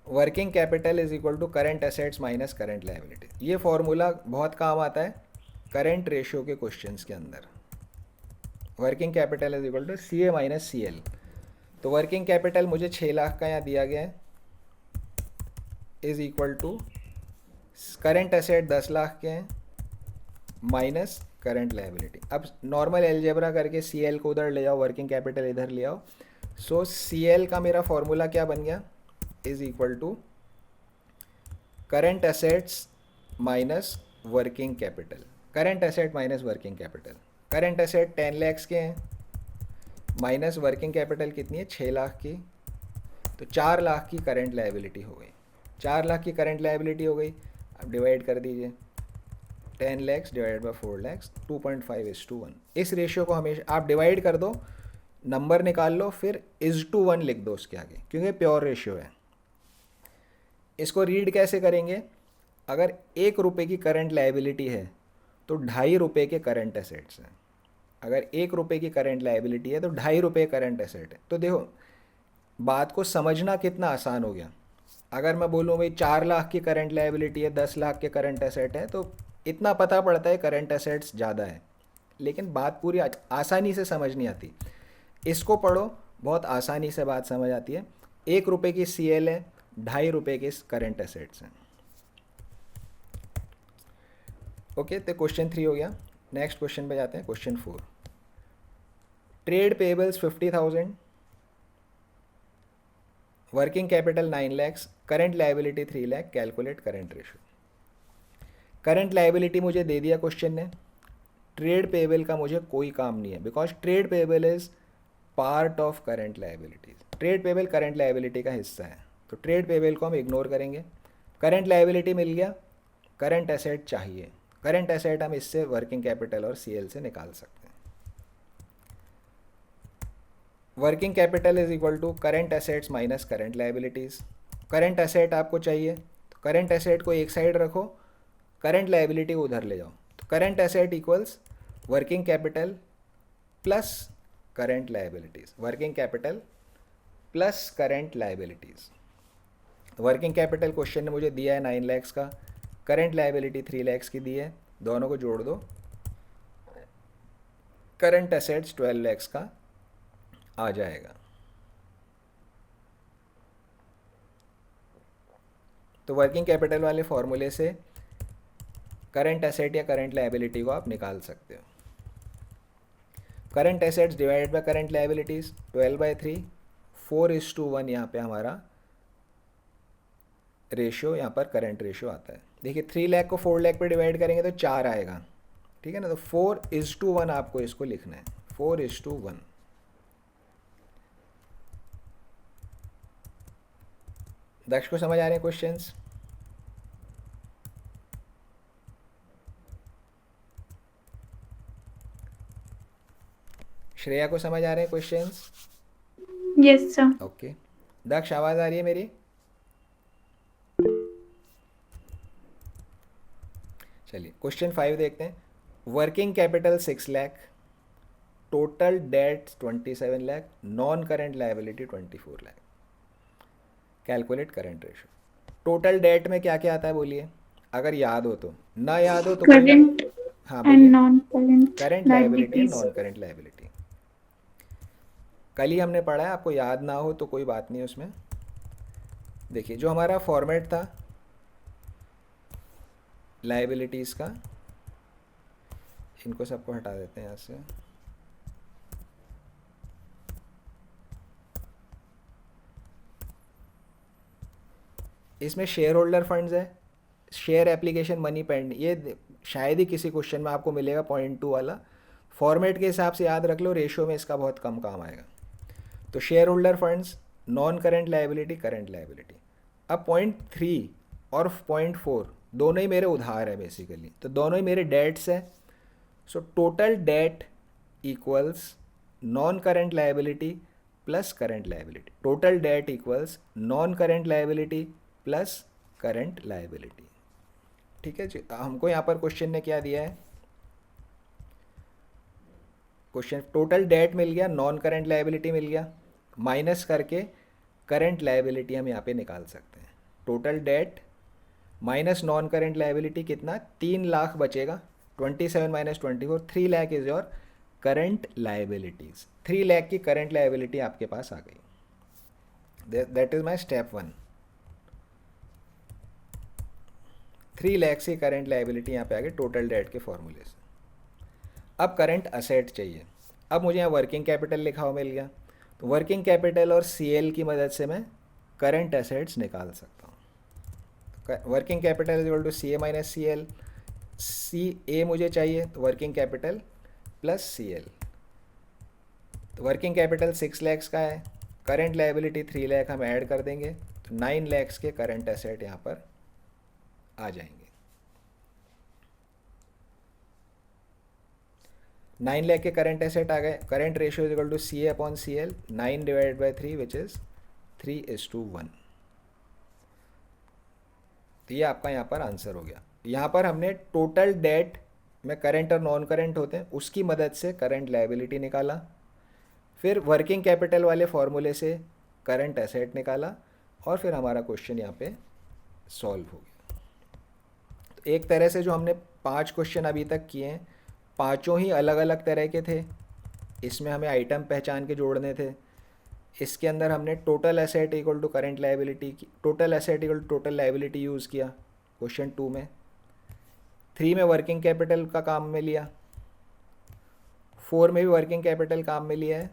working capital is equal to current assets minus current liability. ये फॉर्मूला बहुत काम आता है करंट रेशियो के क्वेश्चंस के अंदर। Working capital is equal to CA minus CL, तो वर्किंग कैपिटल मुझे 6 लाख का यहाँ दिया गया है, is equal to current asset 10 lakh के हैं माइनस करंट लायबिलिटी। अब नॉर्मल एलजेब्रा करके CL को उधर ले आओ, वर्किंग कैपिटल इधर ले आओ। सो CL का मेरा फॉर्मूला क्या बन गया, is equal to current assets minus working capital. Current asset minus working capital, current asset 10 lakhs के हैं माइनस वर्किंग कैपिटल कितनी है, 6 लाख की, तो 4 लाख की करंट लायबिलिटी हो गई। 4 लाख की करंट लायबिलिटी हो गई। अब डिवाइड कर दीजिए, 10 lakhs डिवाइड बाई 4 lakhs, 2.5:1। इस रेशियो को हमेशा आप डिवाइड कर दो, नंबर निकाल लो, फिर (1) लिख दो उसके आगे, क्योंकि प्योर रेशियो है। इसको रीड कैसे करेंगे, अगर 1 रुपये की करंट लायबिलिटी है तो 2.5 रुपये के करंट एसेट्स हैं। अगर 1 रुपये की करंट लायबिलिटी है तो 2.5 रुपये करंट एसेट है। तो देखो बात को समझना कितना आसान हो गया। अगर मैं बोलूँ भाई 4 लाख की करंट लायबिलिटी है, 10 लाख के करंट एसेट है, तो इतना पता पड़ता है करंट एसेट्स ज़्यादा है, लेकिन बात पूरी आसानी से समझ नहीं आती। इसको पढ़ो, बहुत आसानी से बात समझ आती है। 1 रुपये की CL है, 2.5 रुपये के करंट एसेट्स हैं। ओके, तो क्वेश्चन 3 हो गया। नेक्स्ट क्वेश्चन पे जाते हैं, question 4। Trade payables 50,000, working capital 9 lakhs, current liability 3 lakh, calculate current ratio. Current liability मुझे दे दिया क्वेश्चन ने, ट्रेड पेबल का मुझे कोई काम नहीं है, because trade payable is part of current liabilities. Trade payable current liability का हिस्सा है, तो ट्रेड पेबल को हम इग्नोर करेंगे। करंट लायबिलिटी मिल गया, करंट एसेट चाहिए। करंट एसेट हम इससे वर्किंग कैपिटल और CL से निकाल सकते हैं। Working capital is equal to current assets minus current liabilities. Current asset आपको चाहिए तो करंट एसेट को एक साइड रखो, करंट लाइबिलिटी को उधर ले जाओ। तो current asset equals working capital plus current liabilities, working capital plus current liabilities. Working capital question ने मुझे दिया है 9 lakhs का, करंट लाइबिलिटी 3 lakhs की दी है, दोनों को जोड़ दो, करंट एसेट्स 12 lakhs का आ जाएगा। तो वर्किंग कैपिटल वाले फॉर्मूले से करंट एसेट या करंट लाइबिलिटी को आप निकाल सकते हो। Current assets divided by current liabilities 12/3, 4:1 यहाँ पे हमारा रेशियो, यहाँ पर करंट रेशियो आता है। देखिए 3 लाख को 4 लाख पे डिवाइड करेंगे तो 4 आएगा, ठीक है ना। तो 4:1 आपको इसको लिखना है, 4:1। दक्ष को समझ आ रहे हैं क्वेश्चंस? श्रेया को समझ आ रहे हैं क्वेश्चंस? Yes sir. ओके दक्ष, आवाज़ आ रही है मेरी? चलिए क्वेश्चन 5 देखते हैं। Working capital 6 lakh, total date 27 lakh, non current liability 24 lakh. Calculate current ratio. Total date में क्या क्या आता है बोलिए, अगर याद हो तो, ना याद हो तो कोई ना। करंट हाँ एंड बोलिए। Non current current liability and liabilities. Non current liability कल ही हमने पढ़ा है, आपको याद ना हो तो कोई बात नहीं उसमें। देखिए जो हमारा फॉर्मेट था लाइबिलिटीज़ का, इनको सबको हटा देते हैं यहाँ से। इसमें शेयर होल्डर फंड्स है, शेयर एप्लीकेशन मनी पेंड, ये शायद ही किसी क्वेश्चन में आपको मिलेगा 0.2 वाला। फॉर्मेट के हिसाब से याद रख लो, रेशियो में इसका बहुत कम काम आएगा। तो share holder funds, non current liability, current liability. अब 0.3 और 0.4 दोनों ही मेरे उधार है बेसिकली, तो दोनों ही मेरे डेट्स है। So total date equals non current liability plus current liability. Total date equals non current liability plus current liability. ठीक है जी। हमको यहाँ पर क्वेश्चन ने क्या दिया है, क्वेश्चन टोटल डेट मिल गया, नॉन करंट लाइबिलिटी मिल गया, माइनस करके करंट लाइबिलिटी हम यहाँ पे निकाल सकते हैं। Total date minus non current liability कितना, 3 लाख बचेगा, 27 minus 24, 3 lakh is your current liabilities. 3 lakh की करंट लाइबिलिटी आपके पास आ गई। That is my step 1। 3 lakh की करंट लाइबिलिटी यहाँ पे आ गई टोटल डेट के फॉर्मूले से। अब करंट असेट चाहिए। अब मुझे यहाँ वर्किंग कैपिटल लिखा हुआ मिल गया, तो वर्किंग कैपिटल और सीएल की मदद से मैं करंट एसेट्स निकाल सकता हूँ। Working capital is equal to C A minus C L. C A मुझे चाहिए तो working capital plus C L. तो वर्किंग कैपिटल 6 lakhs का है, करंट लाइबिलिटी 3 लाख हम ऐड कर देंगे, तो 9 lakhs के करंट एसेट यहाँ पर आ जाएंगे। 9 लाख के करंट एसेट आ गए। Current ratio is equal to C A upon C L, 9 divided by 3 which is 3:1। तो ये आपका यहाँ पर आंसर हो गया। यहाँ पर हमने टोटल डेट में करंट और नॉन करंट होते हैं, उसकी मदद से करंट लाइबिलिटी निकाला, फिर वर्किंग कैपिटल वाले फॉर्मूले से करंट एसेट निकाला, और फिर हमारा क्वेश्चन यहाँ पे सॉल्व हो गया। तो एक तरह से जो हमने 5 क्वेश्चन अभी तक किए हैं, पाँचों ही अलग अलग तरह के थे। इसमें हमें आइटम पहचान के जोड़ने थे। इसके अंदर हमने total asset equal to current liability की, total asset equal to total liability use किया क्वेश्चन 2 में। 3 में वर्किंग कैपिटल का काम में लिया, 4 में भी वर्किंग कैपिटल काम में लिया है,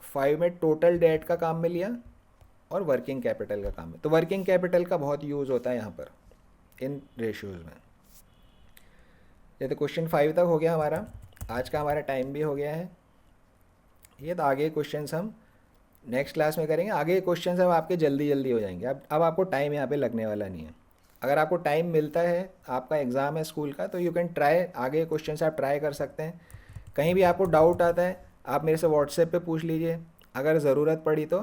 5 में टोटल डेट का काम में लिया, और वर्किंग कैपिटल का काम में। तो वर्किंग कैपिटल का बहुत यूज़ होता है यहाँ पर इन रेशियोज़ में। ये तो क्वेश्चन 5 तक हो गया हमारा। आज का हमारा टाइम भी हो गया है। ये तो आगे क्वेश्चंस हम नेक्स्ट क्लास में करेंगे। आगे क्वेश्चंस अब आपके जल्दी जल्दी हो जाएंगे। अब आपको टाइम यहाँ पे लगने वाला नहीं है। अगर आपको टाइम मिलता है, आपका एग्ज़ाम है स्कूल का, तो यू कैन ट्राई, आगे क्वेश्चंस आप ट्राई कर सकते हैं। कहीं भी आपको डाउट आता है आप मेरे से व्हाट्सएप पे पूछ लीजिए, अगर ज़रूरत पड़ी तो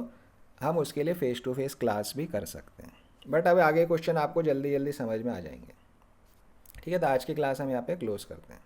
हम उसके लिए फ़ेस टू फेस क्लास भी कर सकते हैं। बट अब आगे क्वेश्चन आपको जल्दी जल्दी समझ में आ जाएंगे। ठीक है, तो आज की क्लास हम यहाँ पे क्लोज़ करते हैं।